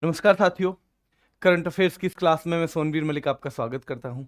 नमस्कार साथियों। Current affairs की इस क्लास में मैं सोनवीर मलिक आपका स्वागत करता हूं।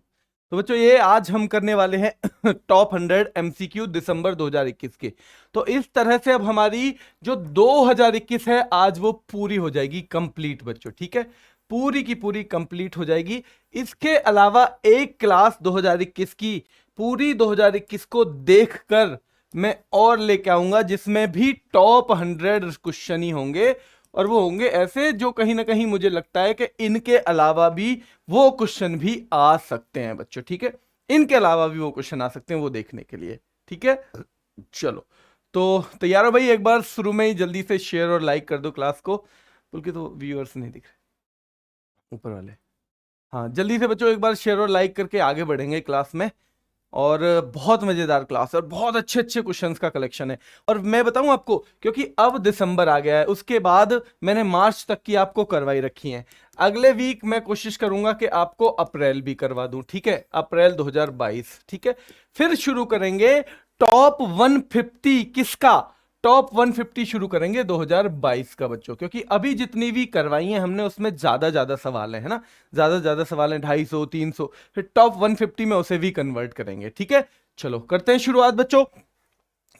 तो बच्चों, ये आज हम करने वाले हैं टॉप 100 एमसीक्यू दिसंबर 2021 के। तो इस तरह से अब हमारी जो 2021 है आज वो पूरी हो जाएगी कंप्लीट बच्चों, ठीक है। पूरी की पूरी कंप्लीट हो जाएगी। इसके अलावा एक क्लास 2021 की पूरी 2021 को देखकर मैं और लेके आऊंगा जिसमें भी टॉप 100 क्वेश्चन ही होंगे, और वो होंगे ऐसे जो कहीं ना कहीं मुझे लगता है कि इनके अलावा भी वो क्वेश्चन भी आ सकते हैं बच्चों, ठीक है। इनके अलावा भी वो क्वेश्चन आ सकते हैं, वो देखने के लिए, ठीक है। चलो, तो तैयार हो भाई? एक बार शुरू में ही जल्दी से शेयर और लाइक कर दो क्लास को, बल्कि तो व्यूअर्स नहीं दिख रहे ऊपर वाले। हाँ, जल्दी से बच्चों एक बार शेयर और लाइक करके आगे बढ़ेंगे क्लास में। और बहुत मजेदार क्लास है और बहुत अच्छे अच्छे क्वेश्चंस का कलेक्शन है। और मैं बताऊं आपको, क्योंकि अब दिसंबर आ गया है, उसके बाद मैंने मार्च तक की आपको करवाई रखी है। अगले वीक मैं कोशिश करूंगा कि आपको अप्रैल भी करवा दूं, ठीक है। अप्रैल 2022, ठीक है। फिर शुरू करेंगे टॉप 150 किसका, टॉप 150 शुरू करेंगे 2022 का बच्चों, क्योंकि अभी जितनी भी करवाई हैं हमने उसमें ज्यादा ज्यादा सवाल है ना, ज्यादा ज्यादा सवाल हैं, 250 300। फिर टॉप 150 में उसे भी कन्वर्ट करेंगे, ठीक है। चलो करते हैं शुरुआत बच्चों।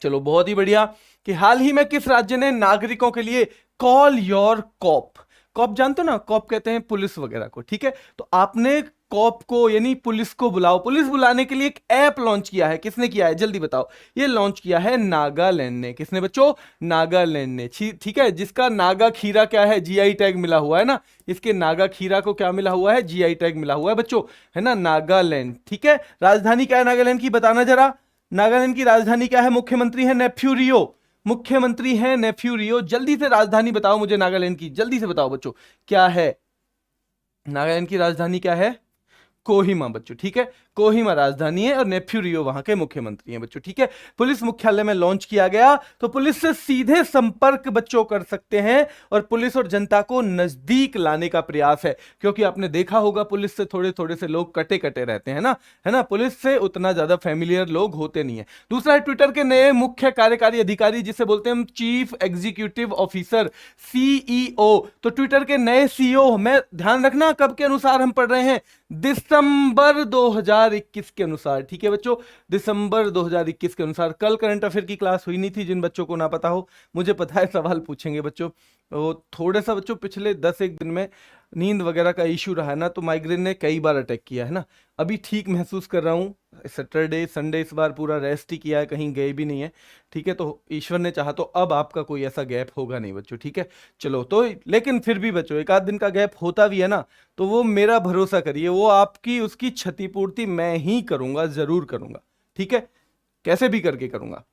चलो, बहुत ही बढ़िया। कि हाल ही में किस राज्य ने नागरिकों के लिए कॉल योर कॉप, कॉप जानते हो ना, कॉप कहते हैं पुलिस वगैरह को, ठीक है। तो आपने कॉप को यानी पुलिस को बुलाओ, पुलिस बुलाने के लिए एक ऐप लॉन्च किया है। किसने किया है जल्दी बताओ? ये लॉन्च किया है नागालैंड ने। किसने बच्चों? नागालैंड ने, ठीक है। जिसका नागा खीरा क्या है, जीआई टैग मिला हुआ है ना। इसके नागा खीरा को क्या मिला हुआ है? जीआई टैग मिला हुआ है बच्चों, है ना, नागालैंड, ठीक है। राजधानी क्या है नागालैंड की, बताना जरा। नागालैंड की राजधानी क्या है? मुख्यमंत्री है नेफ्यू रियो, मुख्यमंत्री है नेफ्यू रियो। जल्दी से राजधानी बताओ मुझे नागालैंड की, जल्दी से बताओ बच्चों क्या है नागालैंड की राजधानी, क्या है? कोहिमा बच्चों, ठीक है। कोहिमा राजधानी है और नेफ्यू रियो वहां के मुख्यमंत्री हैं बच्चों, ठीक है। पुलिस मुख्यालय में लॉन्च किया गया, तो पुलिस से सीधे संपर्क बच्चों कर सकते हैं और पुलिस और जनता को नजदीक लाने का प्रयास है। क्योंकि आपने देखा होगा पुलिस से थोड़े थोड़े से लोग कटे कटे रहते हैं ना, है ना। पुलिस से उतना ज्यादा फैमिलियर लोग होते नहीं है। दूसरा है ट्विटर के नए मुख्य कार्यकारी अधिकारी, जिसे बोलते हैं हम चीफ एग्जीक्यूटिव ऑफिसर, सीईओ। तो ट्विटर के नए सीईओ में ध्यान रखना कब के अनुसार हम पढ़ रहे हैं, दिसंबर 2021 के अनुसार, ठीक है बच्चों। दिसंबर 2021 के अनुसार। कल करंट अफेयर की क्लास हुई नहीं थी, जिन बच्चों को ना पता हो, मुझे पता है सवाल पूछेंगे बच्चों। वो थोड़ा सा बच्चों पिछले 10 एक दिन में नींद वगैरह का इशू रहा है ना, तो माइग्रेन ने कई बार अटैक किया है ना। अभी ठीक महसूस कर रहा हूँ। सैटरडे संडे इस बार पूरा रेस्ट ही किया है, कहीं गए भी नहीं है, ठीक है। तो ईश्वर ने चाहा तो अब आपका कोई ऐसा गैप होगा नहीं बच्चों, ठीक है। चलो तो, लेकिन फिर भी बच्चों एक आध दिन का गैप होता भी है ना, तो वो मेरा भरोसा करिए, वो आपकी उसकी क्षतिपूर्ति मैं ही करूंगा, जरूर करूंगा, ठीक है। कैसे भी करके करूंगा।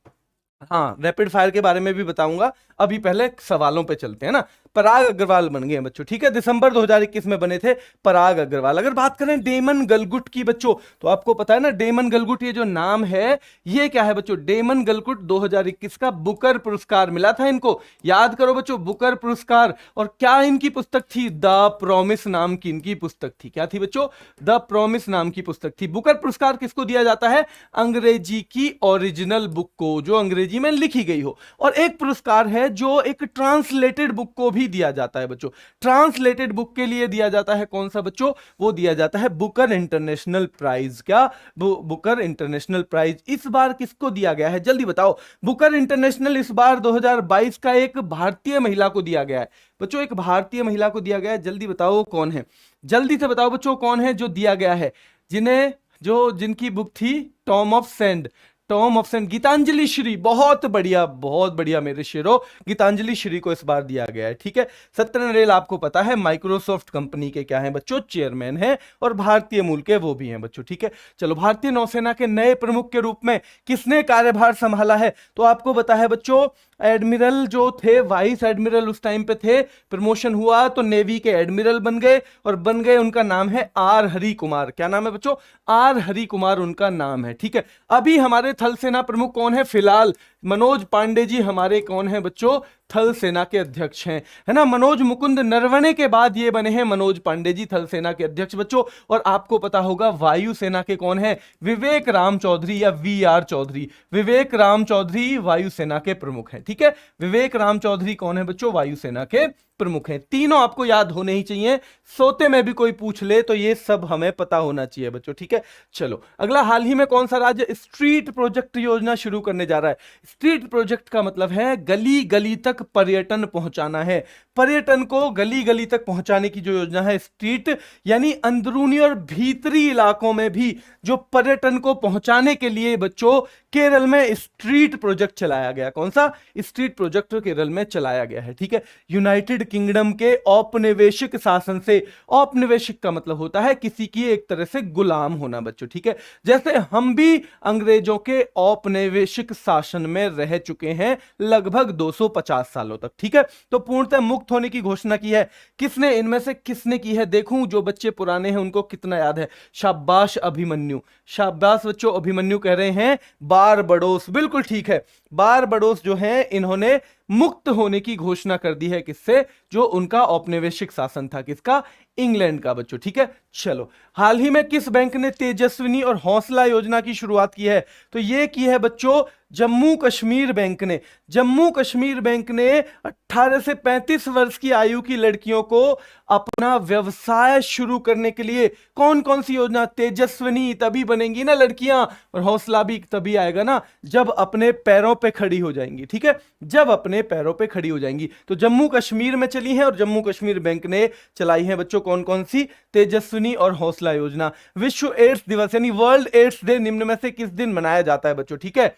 हाँ, रैपिड फायर के बारे में भी बताऊंगा। अभी पहले सवालों पे चलते हैं ना। पराग अग्रवाल बन गए हैं बच्चों, ठीक है। दिसंबर 2021 में बने थे पराग अग्रवाल। अगर बात करें डेमन गलगुट की बच्चों, तो आपको पता है ना डेमन गलगुट ये जो नाम है, ये क्या है बच्चों? डेमन गलगुट 2021 का बुकर पुरस्कार मिला था इनको। याद करो बच्चों, बुकर पुरस्कार। और क्या इनकी पुस्तक थी? द प्रॉमिस नाम की इनकी पुस्तक थी। क्या थी बच्चों? द प्रॉमिस नाम की पुस्तक थी। बुकर पुरस्कार किसको दिया जाता है? अंग्रेजी की ओरिजिनल बुक को, जो अंग्रेजी में लिखी गई हो। और एक पुरस्कार है जो एक ट्रांसलेटेड बुक को भी दिया जाता है बच्चों। ट्रांसलेटेड बुक के लिए दिया जाता है कौन सा बच्चों? वो दिया जाता है बुकर इंटरनेशनल प्राइज। क्या? बुकर इंटरनेशनल प्राइज इस बार किसको दिया गया है जल्दी बताओ? बुकर इंटरनेशनल इस बार 2022 का एक भारतीय महिला को दिया गया है बच्चों। एक भारतीय महिला को दिया गया है, जल्दी बताओ कौन है? जल्दी से बताओ बच्चों कौन है जो दिया गया है, जिनकी बुक थी tomb of sand, tomb of sand, Geetanjali Shree. बहुत बढ़िया मेरे शेरों, गीतांजलि श्री को इस बार दिया गया है, ठीक है। सत्य नरेल आपको पता है माइक्रोसॉफ्ट कंपनी के क्या है बच्चों? चेयरमैन है, और भारतीय मूल के वो भी हैं बच्चों, ठीक है। चलो, भारतीय नौसेना के नए प्रमुख के रूप में किसने कार्यभार संभाला है? तो आपको पता है बच्चों, एडमिरल जो थे, वाइस एडमिरल उस टाइम पे थे, प्रमोशन हुआ तो नेवी के एडमिरल बन गए, और बन गए, उनका नाम है आर हरि कुमार। क्या नाम है बच्चों? आर हरि कुमार उनका नाम है, ठीक है। अभी हमारे थल सेना प्रमुख कौन है फिलहाल? मनोज पांडे जी हमारे कौन है बच्चों? थल सेना के अध्यक्ष हैं, है ना। मनोज मुकुंद नरवणे के बाद ये बने हैं मनोज पांडे जी थल सेना के अध्यक्ष बच्चों। और आपको पता होगा वायु सेना के कौन है? विवेक राम चौधरी या वी आर चौधरी। विवेक राम चौधरी वायु सेना के प्रमुख हैं, ठीक है। विवेक राम चौधरी कौन है बच्चों? वायु सेना के प्रमुख हैं। तीनों आपको याद होने ही चाहिए, सोते में भी कोई पूछ ले तो ये सब हमें पता होना चाहिए बच्चों, ठीक है। चलो अगला, हाल ही में कौन सा राज्य स्ट्रीट प्रोजेक्ट योजना शुरू करने जा रहा है? स्ट्रीट प्रोजेक्ट का मतलब है गली गली तक पर्यटन पहुंचाना है। पर्यटन को गली गली तक पहुंचाने की जो योजना है, स्ट्रीट यानी अंदरूनी और भीतरी इलाकों में भी जो पर्यटन को पहुंचाने के लिए बच्चों केरल में स्ट्रीट प्रोजेक्ट चलाया गया। कौन सा स्ट्रीट प्रोजेक्ट केरल में चलाया गया है, ठीक है। यूनाइटेड किंगडम के औपनिवेशिक शासन से, औपनिवेशिक का मतलब होता है किसी की एक तरह से गुलाम होना बच्चों, ठीक है। जैसे हम भी अंग्रेजों के औपनिवेशिक शासन में रह चुके हैं लगभग 250 सालों तक, ठीक है। तो पूर्णतः मुक्त होने की घोषणा की है किसने? इनमें से किसने की है? देखूं जो बच्चे पुराने हैं उनको कितना याद है। शाबाश अभिमन्यु, शाबाश बच्चों, अभिमन्यु कह रहे हैं बारबडोस, बिल्कुल ठीक है। बारबडोस जो है इन्होंने मुक्त होने की घोषणा कर दी है, किससे? जो उनका औपनिवेशिक शासन था, किसका? इंग्लैंड का बच्चों, ठीक है। चलो, हाल ही में किस बैंक ने तेजस्विनी और हौसला योजना की शुरुआत की है? तो ये की है बच्चों जम्मू कश्मीर बैंक ने। जम्मू कश्मीर बैंक ने 18 से 35 वर्ष की आयु की लड़कियों को अपना व्यवसाय शुरू करने के लिए कौन कौन सी योजना? तेजस्विनी तभी बनेंगी ना लड़कियां, और हौसला भी तभी आएगा ना जब अपने पैरों पे खड़ी हो जाएंगी, ठीक है, जब अपने पैरों पे खड़ी हो जाएंगी। तो जम्मू कश्मीर में चली है और जम्मू कश्मीर बैंक ने चलाई है बच्चों कौन कौन सी? तेजस्विनी और हौसला योजना। विश्व एड्स दिवस यानी वर्ल्ड एड्स डे निम्न में से किस दिन मनाया जाता है बच्चों, ठीक है।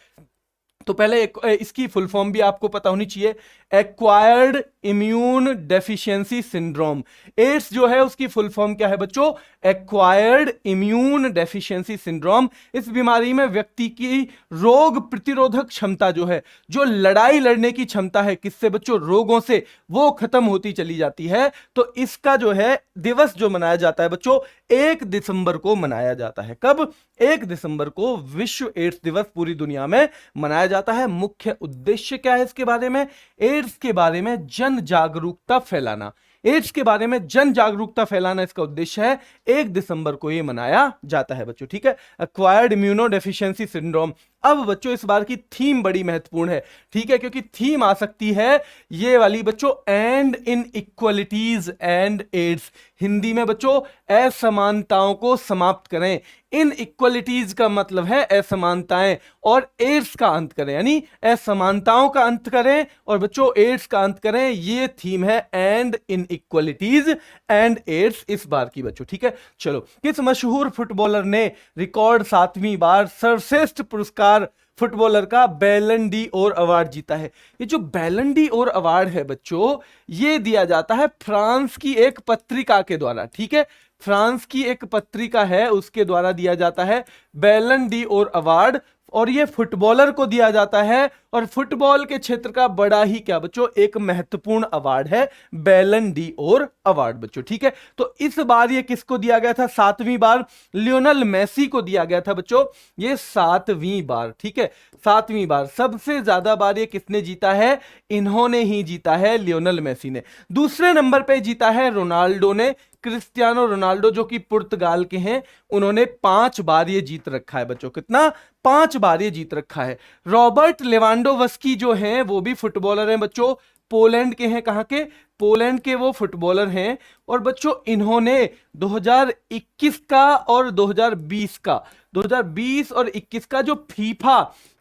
तो पहले इसकी फुल फॉर्म भी आपको पता होनी चाहिए, acquired immune deficiency syndrome. AIDS जो है उसकी फुल फॉर्म क्या है बच्चों? Acquired immune deficiency syndrome. इस बीमारी में व्यक्ति की रोग प्रतिरोधक क्षमता जो है, जो लड़ाई लड़ने की क्षमता है किससे बच्चों? रोगों से, वो खत्म होती चली जाती है। तो इसका जो है दिवस जो मनाया जाता है बच्चों 1 दिसंबर को मनाया जाता है। कब? 1 दिसंबर को विश्व एड्स दिवस पूरी दुनिया में मनाया जाता है। मुख्य उद्देश्य क्या है इसके बारे में? एड्स के बारे में जन जागरूकता फैलाना। एड्स के बारे में जन जागरूकता फैलाना इसका उद्देश्य है। 1 दिसंबर को यह मनाया जाता है बच्चों, ठीक है। Acquired immunodeficiency syndrome. अब बच्चों इस बार की थीम बड़ी महत्वपूर्ण है, ठीक है, क्योंकि थीम आ सकती है ये वाली बच्चों, end inequalities end AIDS. Hindi में बच्चों असमानताओं को समाप्त करें। इन इक्वलिटीज का मतलब है असमानताएं, और एड्स का अंत करें, यानी असमानताओं का अंत करें और बच्चों एड्स का अंत करें। ये थीम है end inequalities end AIDS इस बार की बच्चों, ठीक है। चलो, किस मशहूर फुटबॉलर ने रिकॉर्ड 7वीं बार सर्वश्रेष्ठ पुरस्कार फुटबॉलर का बैलन डी ओर अवार्ड जीता है? ये जो बैलन डी ओर अवार्ड है बच्चों, ये दिया जाता है फ्रांस की एक पत्रिका के द्वारा, ठीक है। फ्रांस की एक पत्रिका है उसके द्वारा दिया जाता है बैलन डी ओर अवार्ड, और ये फुटबॉलर को दिया जाता है। और फुटबॉल के क्षेत्र का बड़ा ही क्या बच्चों एक महत्वपूर्ण अवार्ड है बैलन डी ओर अवार्ड बच्चों, ठीक है। तो इस बार ये किसको दिया गया था? 7वीं बार लियोनेल मेसी को दिया गया था बच्चों, ये 7वीं बार, ठीक है, 7वीं बार। सबसे ज्यादा बार ये किसने जीता है? इन्होंने ही जीता है, लियोनेल मेसी ने। दूसरे नंबर पे जीता है रोनाल्डो ने, क्रिस्टियानो रोनाल्डो जो कि पुर्तगाल के हैं, उन्होंने 5 बार ये जीत रखा है बच्चों। कितना? 5 बार ये जीत रखा है। रॉबर्ट लेवांडोव्स्की जो हैं वो भी फुटबॉलर हैं बच्चों, पोलैंड के हैं। कहां के? पोलैंड के वो फुटबॉलर हैं। और बच्चों इन्होंने 2021 का और 2020 और 21 का जो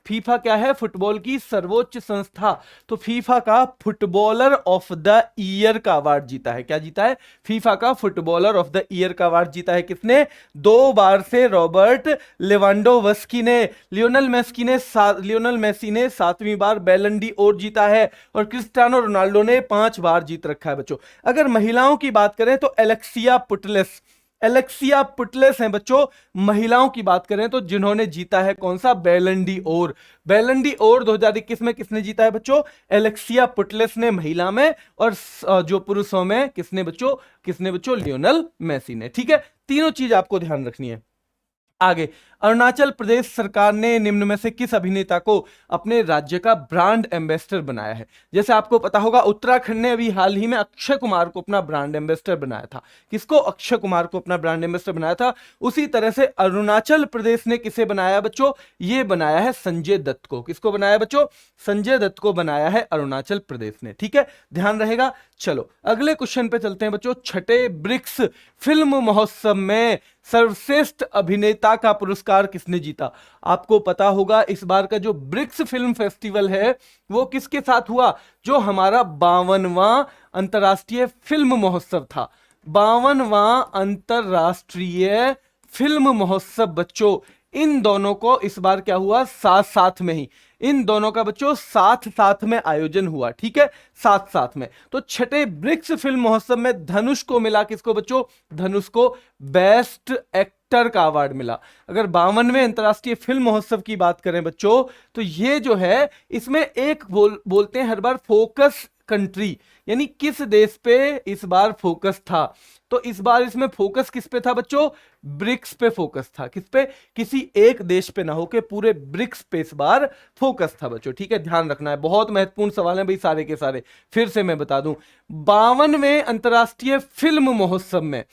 फीफा क्या है? फुटबॉल की सर्वोच्च संस्था, तो फीफा का फुटबॉलर ऑफ द ईयर का अवार्ड जीता है। क्या जीता है? फीफा का फुटबॉलर ऑफ द ईयर का अवार्ड जीता है। किसने? 2 बार से रॉबर्ट लेवांडोव्स्की ने। लियोनेल मेसी ने 7वीं बार बैलन डी ओर जीता है, और क्रिस्टियानो रोनाल्डो ने 5 बार जीत रखा है बच्चों। अगर महिलाओं की बात करें तो एलेक्सिया पुटलेस हैं बच्चों। महिलाओं की बात करें तो जिन्होंने जीता है कौन सा? बैलन डी ओर 2021 में किसने जीता है बच्चों? एलेक्सिया पुटलेस ने महिला में, और जो पुरुषों में किसने बच्चों? लियोनेल मेसी ने, ठीक है। तीनों चीज आपको ध्यान रखनी है। आगे, अरुणाचल प्रदेश सरकार ने निम्न में से किस अभिनेता को अपने राज्य का ब्रांड एम्बेसडर बनाया है? जैसे आपको पता होगा उत्तराखंड ने अभी हाल ही में अक्षय कुमार को अपना ब्रांड एम्बेसडर बनाया था। किसको? अक्षय कुमार को अपना ब्रांड एम्बेसडर बनाया था। उसी तरह से अरुणाचल प्रदेश ने किसे बनाया बच्चों? ये बनाया है संजय दत्त को। किसको बनाया बच्चों? संजय दत्त को बनाया है अरुणाचल प्रदेश ने। ठीक है, ध्यान रहेगा। चलो अगले क्वेश्चन पे चलते हैं बच्चों। छठे ब्रिक्स फिल्म महोत्सव में सर्वश्रेष्ठ अभिनेता का पुरस्कार किसने जीता? आपको पता होगा इस बार का जो ब्रिक्स फिल्म फेस्टिवल है वो किसके साथ हुआ? जो हमारा 52वां अंतरराष्ट्रीय फिल्म महोत्सव था। 52वां अंतरराष्ट्रीय फिल्म महोत्सव बच्चों, इन दोनों को इस बार क्या हुआ? साथ साथ में ही, इन दोनों का बच्चों साथ साथ में आयोजन हुआ। ठीक है, साथ साथ में। तो छठे ब्रिक्स फिल्म महोत्सव में धनुष को मिला, किसको बच्चों? धनुष को बेस्ट एक्टर का अवार्ड मिला। अगर 52वें अंतरराष्ट्रीय फिल्म महोत्सव की बात करें बच्चों, तो ये जो है इसमें एक बोलते हैं हर बार फोकस कंट्री, यानी किस देश पे इस बार फोकस था। तो इस बार इसमें फोकस किस पे था बच्चों? ब्रिक्स पे फोकस था। किस पे? किसी एक देश पे ना होके पूरे ब्रिक्स पे इस बार फोकस था बच्चों। ठीक है, ध्यान रखना है, बहुत महत्वपूर्ण सवाल है भाई सारे के सारे। फिर से मैं बता दूं, 52वें अंतरराष्ट्रीय फिल्म महोत्सव में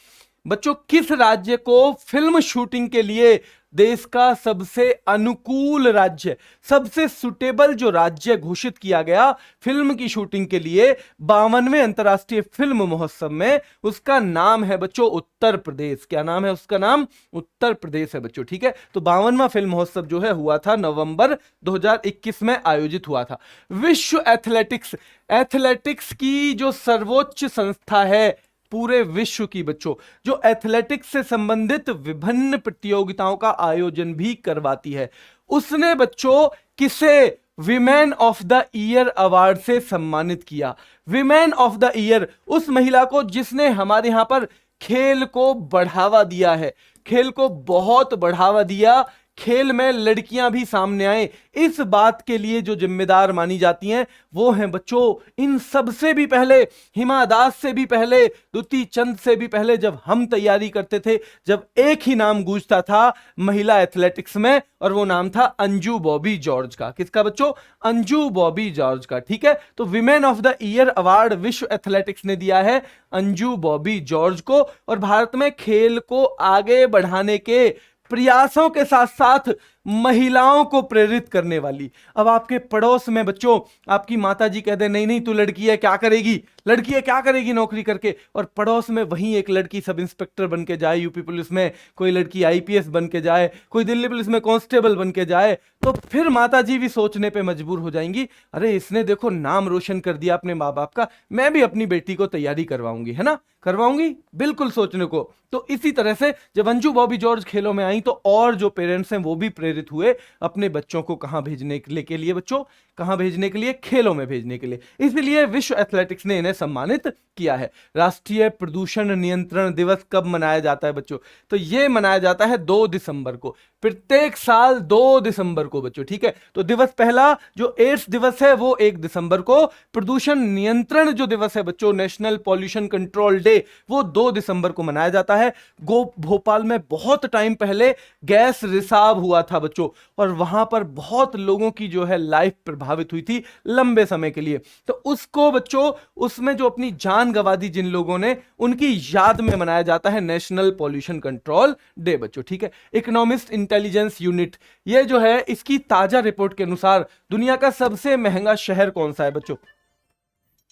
बच्चों किस राज्य को फिल्म शूटिंग के लिए देश का सबसे अनुकूल राज्य, सबसे सुटेबल जो राज्य घोषित किया गया फिल्म की शूटिंग के लिए 52वें अंतरराष्ट्रीय फिल्म महोत्सव में, उसका नाम है बच्चों उत्तर प्रदेश। क्या नाम है उसका? नाम उत्तर प्रदेश है बच्चों। ठीक है, तो 52वां फिल्म महोत्सव जो है हुआ था नवंबर 2021 में आयोजित हुआ था। विश्व एथलेटिक्स की जो सर्वोच्च संस्था है पूरे विश्व की बच्चों, जो एथलेटिक्स से संबंधित विभिन्न प्रतियोगिताओं का आयोजन भी करवाती है, उसने बच्चों किसे women of the year award से सम्मानित किया? विमेन ऑफ द ईयर उस महिला को जिसने हमारे यहां पर खेल को बढ़ावा दिया है, खेल को बहुत बढ़ावा दिया, खेल में लड़कियां भी सामने आए, इस बात के लिए जो जिम्मेदार मानी जाती हैं वो हैं बच्चों, इन सब से भी पहले, हिमा दास से भी पहले, दुती चंद से भी पहले, जब हम तैयारी करते थे, जब एक ही नाम गूंजता था महिला एथलेटिक्स में, और वो नाम था अंजू बॉबी जॉर्ज का। किसका बच्चों? अंजू बॉबी जॉर्ज का। ठीक है, तो women of the year award विश्व एथलेटिक्स ने दिया है अंजू बॉबी जॉर्ज को। और भारत में खेल को आगे बढ़ाने के प्रयासों के साथ साथ महिलाओं को प्रेरित करने वाली, अब आपके पड़ोस में बच्चों आपकी माताजी कह दे नहीं नहीं तू लड़की है क्या करेगी, लड़की है क्या करेगी नौकरी करके, और पड़ोस में वहीं एक लड़की सब इंस्पेक्टर बन के जाए यूपी पुलिस में, कोई लड़की आईपीएस बन के जाए, कोई दिल्ली पुलिस में कांस्टेबल बन के जाए, तो फिर माताजी भी सोचने पे मजबूर हो जाएंगी, अरे इसने देखो नाम रोशन कर दिया अपने माँ बाप का, मैं भी अपनी बेटी को तैयारी करवाऊंगी, है ना, करवाऊंगी, बिल्कुल सोचने को। तो इसी तरह से जब अंजू बॉबी जॉर्ज खेलों में आई तो और जो पेरेंट्स हैं वो भी प्रेरित हुए अपने बच्चों को कहां भेजने के लिए बच्चों, कहां भेजने के लिए? खेलों में भेजने के लिए। इसलिए विश्व एथलेटिक्स ने इन्हें सम्मानित किया है। राष्ट्रीय प्रदूषण नियंत्रण दिवस कब मनाया जाता है बच्चों? तो यह मनाया जाता है 2 दिसंबर को, प्रत्येक साल 2 दिसंबर को बच्चों। ठीक है, तो दिवस पहला जो एड्स दिवस है वो 1 दिसंबर को, प्रदूषण नियंत्रण जो दिवस है बच्चों नेशनल पॉल्यूशन कंट्रोल डे वो 2 दिसंबर को मनाया जाता है। भोपाल में बहुत टाइम पहले गैस रिसाव हुआ था बच्चों, और वहां पर बहुत लोगों की जो है लाइफ प्रभावित हुई थी लंबे समय के लिए, तो उसको बच्चों उसमें जो अपनी जान गंवा दी जिन लोगों ने, उनकी याद में मनाया जाता है नेशनल पॉल्यूशन कंट्रोल डे बच्चों। ठीक है, इकोनॉमिस्ट इंटेलिजेंस यूनिट ये जो है इसकी ताजा रिपोर्ट के अनुसार दुनिया का सबसे महंगा शहर कौन सा है बच्चों?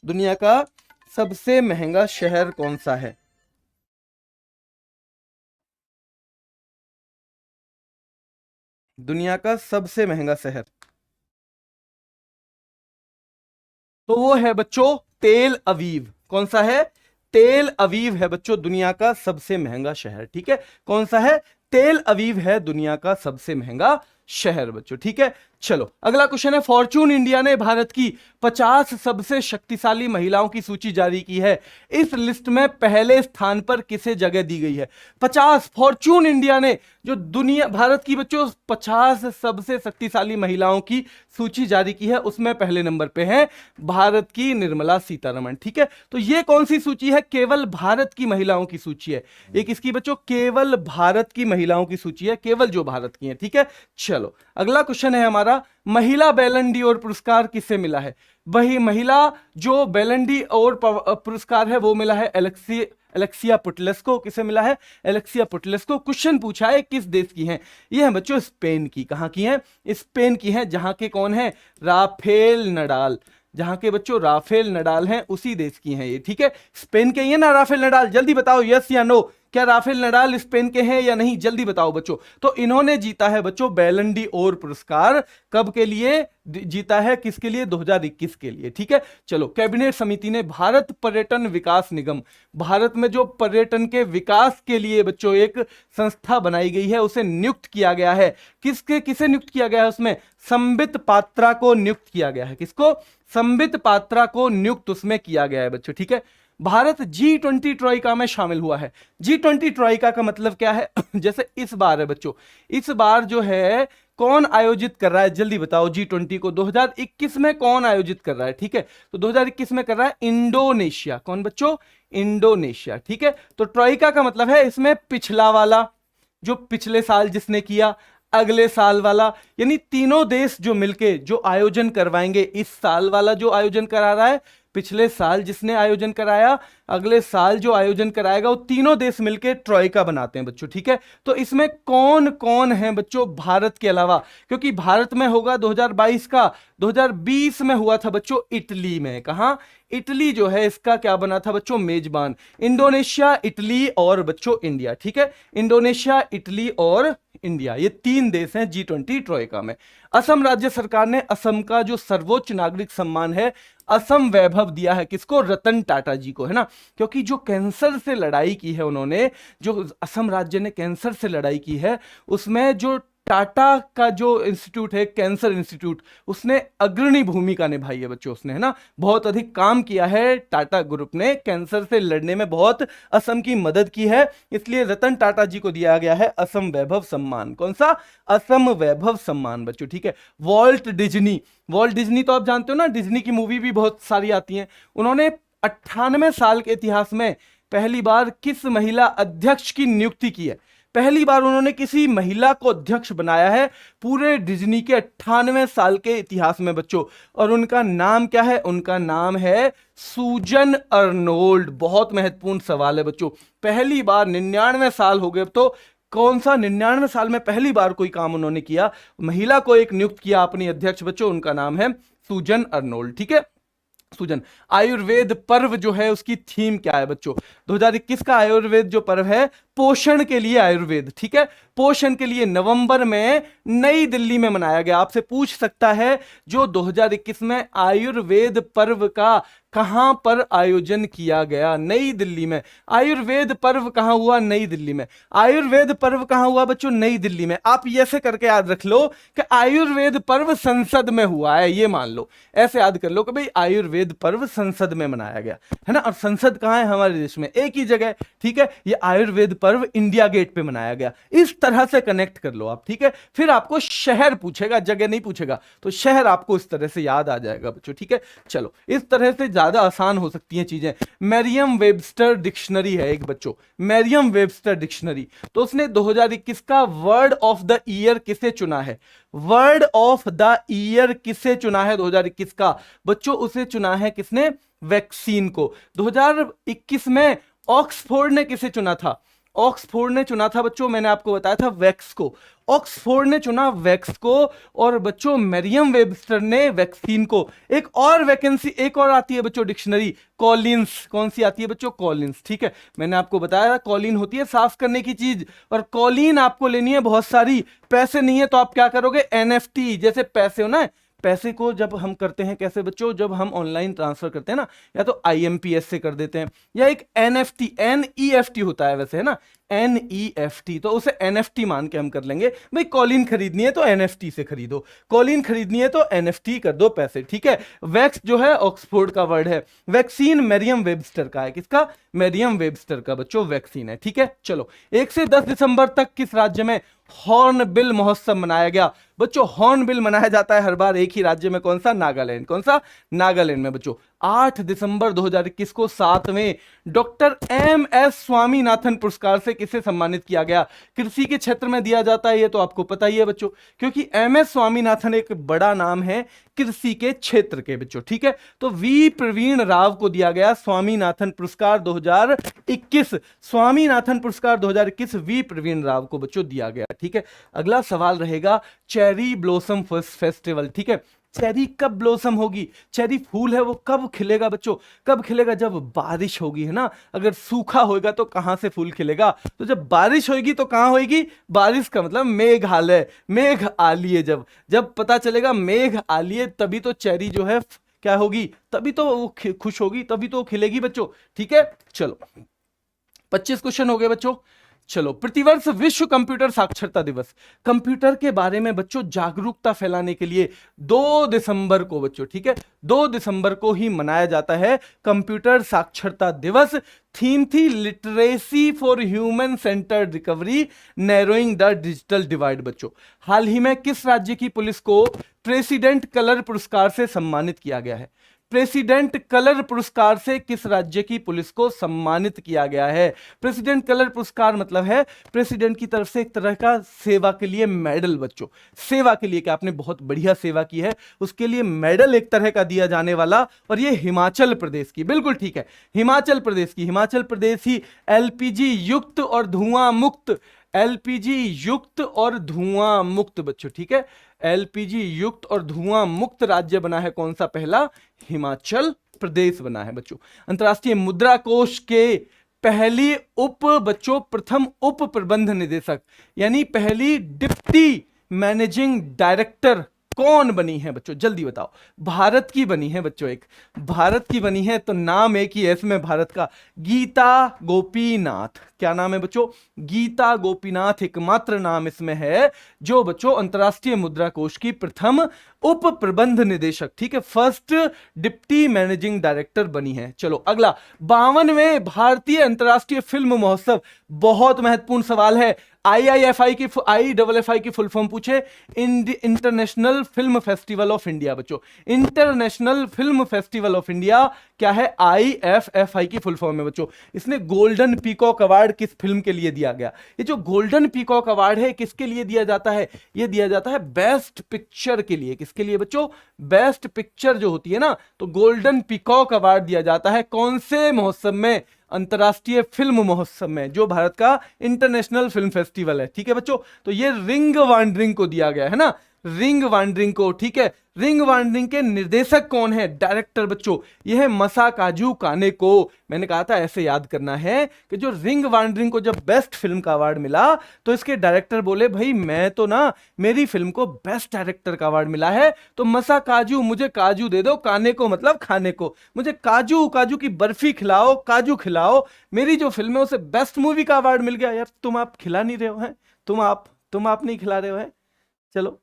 दुनिया का सबसे महंगा शहर कौन सा है? दुनिया का सबसे महंगा शहर तो वो है बच्चों तेल अवीव। कौन सा है? तेल अवीव है बच्चों दुनिया का सबसे महंगा शहर। ठीक है, कौन सा है? तेल अवीव है दुनिया का सबसे महंगा शहर बच्चों। ठीक है, चलो अगला क्वेश्चन है, फॉर्चून इंडिया ने भारत की 50 सबसे शक्तिशाली महिलाओं की सूची जारी की है। इस लिस्ट में पहले स्थान पर किसे जगह दी गई है? 50 फॉर्चून इंडिया ने जो दुनिया भारत की बच्चों 50 सबसे शक्तिशाली महिलाओं की सूची जारी की है, उसमें पहले नंबर पे है भारत की निर्मला सीतारमण। ठीक है, तो ये कौन सी सूची है? केवल भारत की महिलाओं की सूची है। एक इसकी बच्चों केवल भारत की महिलाओं की सूची है, केवल जो भारत की है। ठीक है, चलो अगला क्वेश्चन है हमारा, महिला बैलन डी और पुरस्कार किसे मिला है? वही महिला जो बैलन डी और पुरस्कार है वो मिला है एलेक्सिया पुटलेस्को। किसे मिला है? एलेक्सिया पुटलेस्को। क्वेश्चन पूछा है किस देश की है? ये है बच्चों स्पेन की। कहां की है? स्पेन की है, जहां के कौन है? Rafael Nadal. जहां के बच्चों राफेल नडाल हैं उसी देश की हैं ये। ठीक है, स्पेन के ही है ना राफेल नडाल? जल्दी बताओ यस या नो, क्या राफेल नडाल स्पेन के हैं या नहीं? जल्दी बताओ बच्चों। तो इन्होंने जीता है बच्चों बैलन डी और पुरस्कार। कब के लिए जीता है? किसके लिए? 2021 के लिए। ठीक है, चलो कैबिनेट समिति ने भारत पर्यटन विकास निगम, भारत में जो पर्यटन के विकास के लिए बच्चों एक संस्था बनाई गई है, उसे नियुक्त किया गया है। किसे नियुक्त किया गया है? उसमें संबित पात्रा को नियुक्त किया गया है। किसको? संबित पात्रा को नियुक्त उसमें किया गया है बच्चों। ठीक है, भारत G20 ट्रॉइका में शामिल हुआ है। G20 ट्रॉइका का मतलब क्या है? जैसे इस बार है बच्चों, इस बार जो है कौन आयोजित कर रहा है? जल्दी बताओ। G20 को 2021 में कौन आयोजित कर रहा है? ठीक है, तो 2021 में कर रहा है इंडोनेशिया। कौन बच्चों? इंडोनेशिया। ठीक है, तो ट्रॉइका का मतलब है इसमें पिछला वाला, जो पिछले साल जिसने किया, अगले साल वाला, यानी तीनों देश जो मिलके जो आयोजन करवाएंगे। इस साल वाला जो आयोजन करा रहा है, पिछले साल जिसने आयोजन कराया, अगले साल जो आयोजन कराएगा, वो तीनों देश मिलके ट्रॉइका बनाते हैं बच्चों। ठीक है, तो इसमें कौन कौन है बच्चों भारत के अलावा? क्योंकि भारत में होगा 2022 का, 2020 में हुआ था बच्चों इटली में। कहां? इटली जो है इसका क्या बना था बच्चों? मेजबान। इंडोनेशिया, इटली और बच्चों इंडिया। ठीक है, इंडोनेशिया, इटली और इंडिया, ये तीन देश हैं G20 ट्रॉइका में। असम राज्य सरकार ने असम का जो सर्वोच्च नागरिक सम्मान है असम वैभव दिया है। किसको? रतन टाटा जी को, है ना। क्योंकि जो कैंसर से लड़ाई की है उन्होंने, जो असम राज्य ने कैंसर से लड़ाई की है, उसमें जो टाटा का जो इंस्टीट्यूट है, कैंसर इंस्टीट्यूट, उसने अग्रणी भूमिका निभाई है बच्चों। उसने, है ना, बहुत अधिक काम किया है। टाटा ग्रुप ने कैंसर से लड़ने में बहुत असम की मदद की है, इसलिए रतन टाटा जी को दिया गया है असम वैभव सम्मान। कौन सा? असम वैभव सम्मान बच्चों। ठीक है, वॉल्ट डिज्नी, वॉल्ट डिज्नी तो आप जानते हो ना, डिज्नी की मूवी भी बहुत सारी आती हैं। उन्होंने 98 साल के इतिहास में पहली बार किस महिला अध्यक्ष की नियुक्ति की है? पहली बार उन्होंने किसी महिला को अध्यक्ष बनाया है पूरे डिज्नी के 98 साल के इतिहास में बच्चों। और उनका नाम क्या है? उनका नाम है सूजन अर्नोल्ड। बहुत महत्वपूर्ण सवाल है बच्चों। पहली बार 99 साल हो गए तो कौन सा 99 साल में पहली बार कोई काम उन्होंने किया, महिला को एक नियुक्त किया अपनी अध्यक्ष बच्चों, उनका नाम है सूजन अर्नोल्ड। ठीक है, सूजन। आयुर्वेद पर्व जो है उसकी थीम क्या है बच्चों? 2021 का आयुर्वेद जो पर्व है, पोषण के लिए आयुर्वेद। ठीक है, पोषण के लिए नवंबर में नई दिल्ली में मनाया गया। आपसे पूछ सकता है जो 2021 में आयुर्वेद पर्व का कहां पर आयोजन किया गया? नई दिल्ली में। आयुर्वेद पर्व कहां हुआ? नई दिल्ली में। आयुर्वेद पर्व कहां हुआ बच्चों? नई दिल्ली में। आप ऐसे करके याद रख लो कि आयुर्वेद पर्व संसद में हुआ है, ये मान लो, ऐसे याद कर लो कि भाई आयुर्वेद पर्व संसद में मनाया गया, है ना। और संसद कहां है? हमारे देश में, एक ही जगह। ठीक है, ये आयुर्वेद पर्व इंडिया गेट पे मनाया गया। इस तरह से कनेक्ट कर लो आप। ठीक है, फिर आपको शहर पूछेगा, जगह नहीं पूछेगा, तो शहर आपको इस तरह से याद आ जाएगा बच्चों। ठीक है, चलो इस तरह से ज्यादा आसान हो सकती हैं चीजें। मैरियम वेबस्टर डिक्शनरी है एक बच्चों, मैरियम वेबस्टर डिक्शनरी, तो उसने 2021 का वर्ड ऑफ द ईयर किसे चुना है? वर्ड ऑफ द ईयर किसे चुना है 2021 का बच्चों? उसे चुना है किसने? वैक्सीन को। 2021 में ऑक्सफोर्ड ने किसे चुना था? ऑक्सफोर्ड ने चुना था बच्चों, मैंने आपको बताया था, वैक्स को। ऑक्सफोर्ड ने चुना वैक्स को, और बच्चों मरियम वेबस्टर ने वैक्सीन को। एक और वैकेंसी, एक और आती है बच्चों डिक्शनरी, कॉलिन्स। कौन सी आती है बच्चों? कॉलिन्स। ठीक है, मैंने आपको बताया कॉलिन होती है साफ करने की चीज, और कॉलिन आपको लेनी है बहुत सारी। पैसे नहीं है तो आप क्या करोगे? NFT, जैसे पैसे हो ना, पैसे को जब हम करते हैं कैसे बच्चों? जब हम ऑनलाइन ट्रांसफर करते हैं ना, या तो IMPS से कर देते हैं, या एक NFT, NEFT होता है वैसे, है ना, NEFT, तो उसे NFT मान के हम कर लेंगे। भाई कॉलिन खरीदनी है तो NFT से खरीदो, कॉलिन खरीदनी है तो NFT कर दो पैसे, ठीक है। वैक्स जो है ऑक्सफोर्ड का वर्ड है, वैक्सीन मरियम वेबस्टर का है, किसका? मरियम वेबस्टर का बच्चों वैक्सीन है, ठीक है। चलो 1 से 10 दिसंबर तक किस राज्य में हॉर्नबिल महोत्सव मनाया गया? बच्चों हॉर्नबिल मनाया जाता है हर बार एक ही राज्य में, कौन सा? नागालैंड। कौन सा? नागालैंड में बच्चों। 8 दिसंबर 2021 को 7वें डॉक्टर MS स्वामीनाथन पुरस्कार से किसे सम्मानित किया गया? कृषि के क्षेत्र में दिया जाता है, ये तो आपको पता ही है बच्चों, क्योंकि MS स्वामीनाथन एक बड़ा नाम है कृषि के क्षेत्र के बच्चों, ठीक है। तो वी प्रवीण राव को दिया गया स्वामीनाथन पुरस्कार 2021, स्वामीनाथन पुरस्कार 2021 वी प्रवीण राव को बच्चों दिया गया, ठीक है। अगला सवाल रहेगा चेरी ब्लॉसम फेस्टिवल, ठीक है। चेरी कब ब्लॉसम होगी? चेरी फूल है वो कब खिलेगा बच्चों? कब खिलेगा? जब बारिश होगी, है ना। अगर सूखा होगा तो कहां से फूल खिलेगा? तो जब बारिश होगी तो कहां होगी? बारिश का मतलब मेघालय, मेघ आलिए, जब पता चलेगा मेघ आलिए तभी तो चेरी जो है क्या होगी, तभी तो वो खुश होगी, तभी तो खिलेगी बच्चों, ठीक है। चलो 25 क्वेश्चन हो गए बच्चों। चलो प्रतिवर्ष विश्व कंप्यूटर साक्षरता दिवस, कंप्यूटर के बारे में बच्चों जागरूकता फैलाने के लिए 2 दिसंबर को बच्चों, ठीक है, 2 दिसंबर को ही मनाया जाता है कंप्यूटर साक्षरता दिवस। थीम थी literacy for human centred recovery, narrowing the digital divide बच्चों। हाल ही में किस राज्य की पुलिस को प्रेसिडेंट कलर पुरस्कार से सम्मानित किया गया है? प्रेसिडेंट कलर पुरस्कार से किस राज्य की पुलिस को सम्मानित किया गया है? प्रेसिडेंट कलर पुरस्कार मतलब है प्रेसिडेंट की तरफ से एक तरह का सेवा के लिए मेडल बच्चों, सेवा के लिए कि आपने बहुत बढ़िया सेवा की है उसके लिए मेडल एक तरह का दिया जाने वाला, और ये हिमाचल प्रदेश की, बिल्कुल ठीक है, हिमाचल प्रदेश की, हिमाचल प्रदेश ही LPG युक्त और धुआं मुक्त, LPG युक्त और धुआं मुक्त बच्चों, ठीक है। LPG युक्त और धुआं मुक्त राज्य बना है कौन सा? पहला हिमाचल प्रदेश बना है बच्चों। अंतर्राष्ट्रीय मुद्रा कोष के पहली प्रथम उप प्रबंध निदेशक यानी पहली डिप्टी मैनेजिंग डायरेक्टर कौन बनी है बच्चों? जल्दी बताओ। भारत की बनी है बच्चों, एक भारत की बनी है, तो नाम एक ही है इसमें भारत का, गीता गोपीनाथ। क्या नाम है बच्चों? गीता गोपीनाथ एकमात्र नाम इसमें है जो बच्चों अंतरराष्ट्रीय मुद्रा कोष की प्रथम उप प्रबंध निदेशक, ठीक है, फर्स्ट डिप्टी मैनेजिंग डायरेक्टर बनी है। चलो अगला 52वें भारतीय अंतरराष्ट्रीय फिल्म महोत्सव, बहुत महत्वपूर्ण सवाल है। IIFI की फुल फॉर्म पूछे, international film festival of India बच्चों, international film festival of India क्या है? IFFI की फुल फॉर्म है बच्चों। इसने गोल्डन पीकॉक अवार्ड किस फिल्म के लिए दिया गया? ये जो गोल्डन पीकॉक अवार्ड है किसके लिए दिया जाता है? ये दिया जाता है बेस्ट पिक्चर के लिए। किसके लिए बच्चों? बेस्ट पिक्चर जो होती है ना, तो गोल्डन पीकॉक अवार्ड दिया जाता है कौन से महोत्सव में? अंतरराष्ट्रीय फिल्म महोत्सव में, जो भारत का इंटरनेशनल फिल्म फेस्टिवल है, ठीक है बच्चों। तो ये रिंग वांडरिंग को दिया गया है ना, रिंग वांडरिंग को, ठीक है। रिंग वांडरिंग के निर्देशक कौन है? डायरेक्टर बच्चों, यह है मसाकाजू कानेको। मैंने कहा था ऐसे याद करना है कि जो रिंग वांडरिंग को जब बेस्ट फिल्म का अवार्ड मिला तो इसके डायरेक्टर बोले भाई मैं तो ना, मेरी फिल्म को बेस्ट डायरेक्टर का अवार्ड मिला है तो मसाकाजू, मुझे काजू दे दो, कानेको मतलब खाने को, मुझे काजू काजू की बर्फी खिलाओ, काजू खिलाओ, मेरी जो फिल्म है उसे बेस्ट मूवी का अवार्ड मिल गया। यार तुम आप खिला नहीं रहे हो हैं, तुम आप नहीं खिला रहे हो हैं। चलो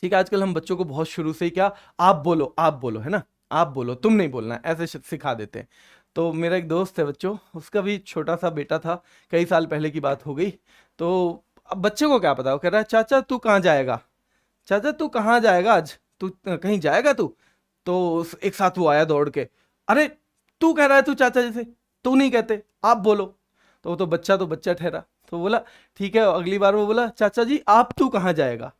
ठीक है, आजकल हम बच्चों को बहुत शुरू से ही क्या, आप बोलो है ना, आप बोलो, तुम नहीं बोलना, ऐसे सिखा देते हैं। तो मेरा एक दोस्त है बच्चों, उसका भी छोटा सा बेटा था, कई साल पहले की बात हो गई। तो अब बच्चे को क्या पता, वो कह रहा है चाचा तू कहाँ जाएगा, चाचा तू कहाँ जाएगा आज, तू कहीं जाएगा तू? तो एक साथ वो आया दौड़ के, अरे तू कह रहा है तू चाचा, जैसे तू नहीं कहते, आप बोलो। तो वो तो बच्चा ठहरा, तो बोला ठीक है। अगली बार वो बोला चाचा जी आप तू कहाँ जाएगा,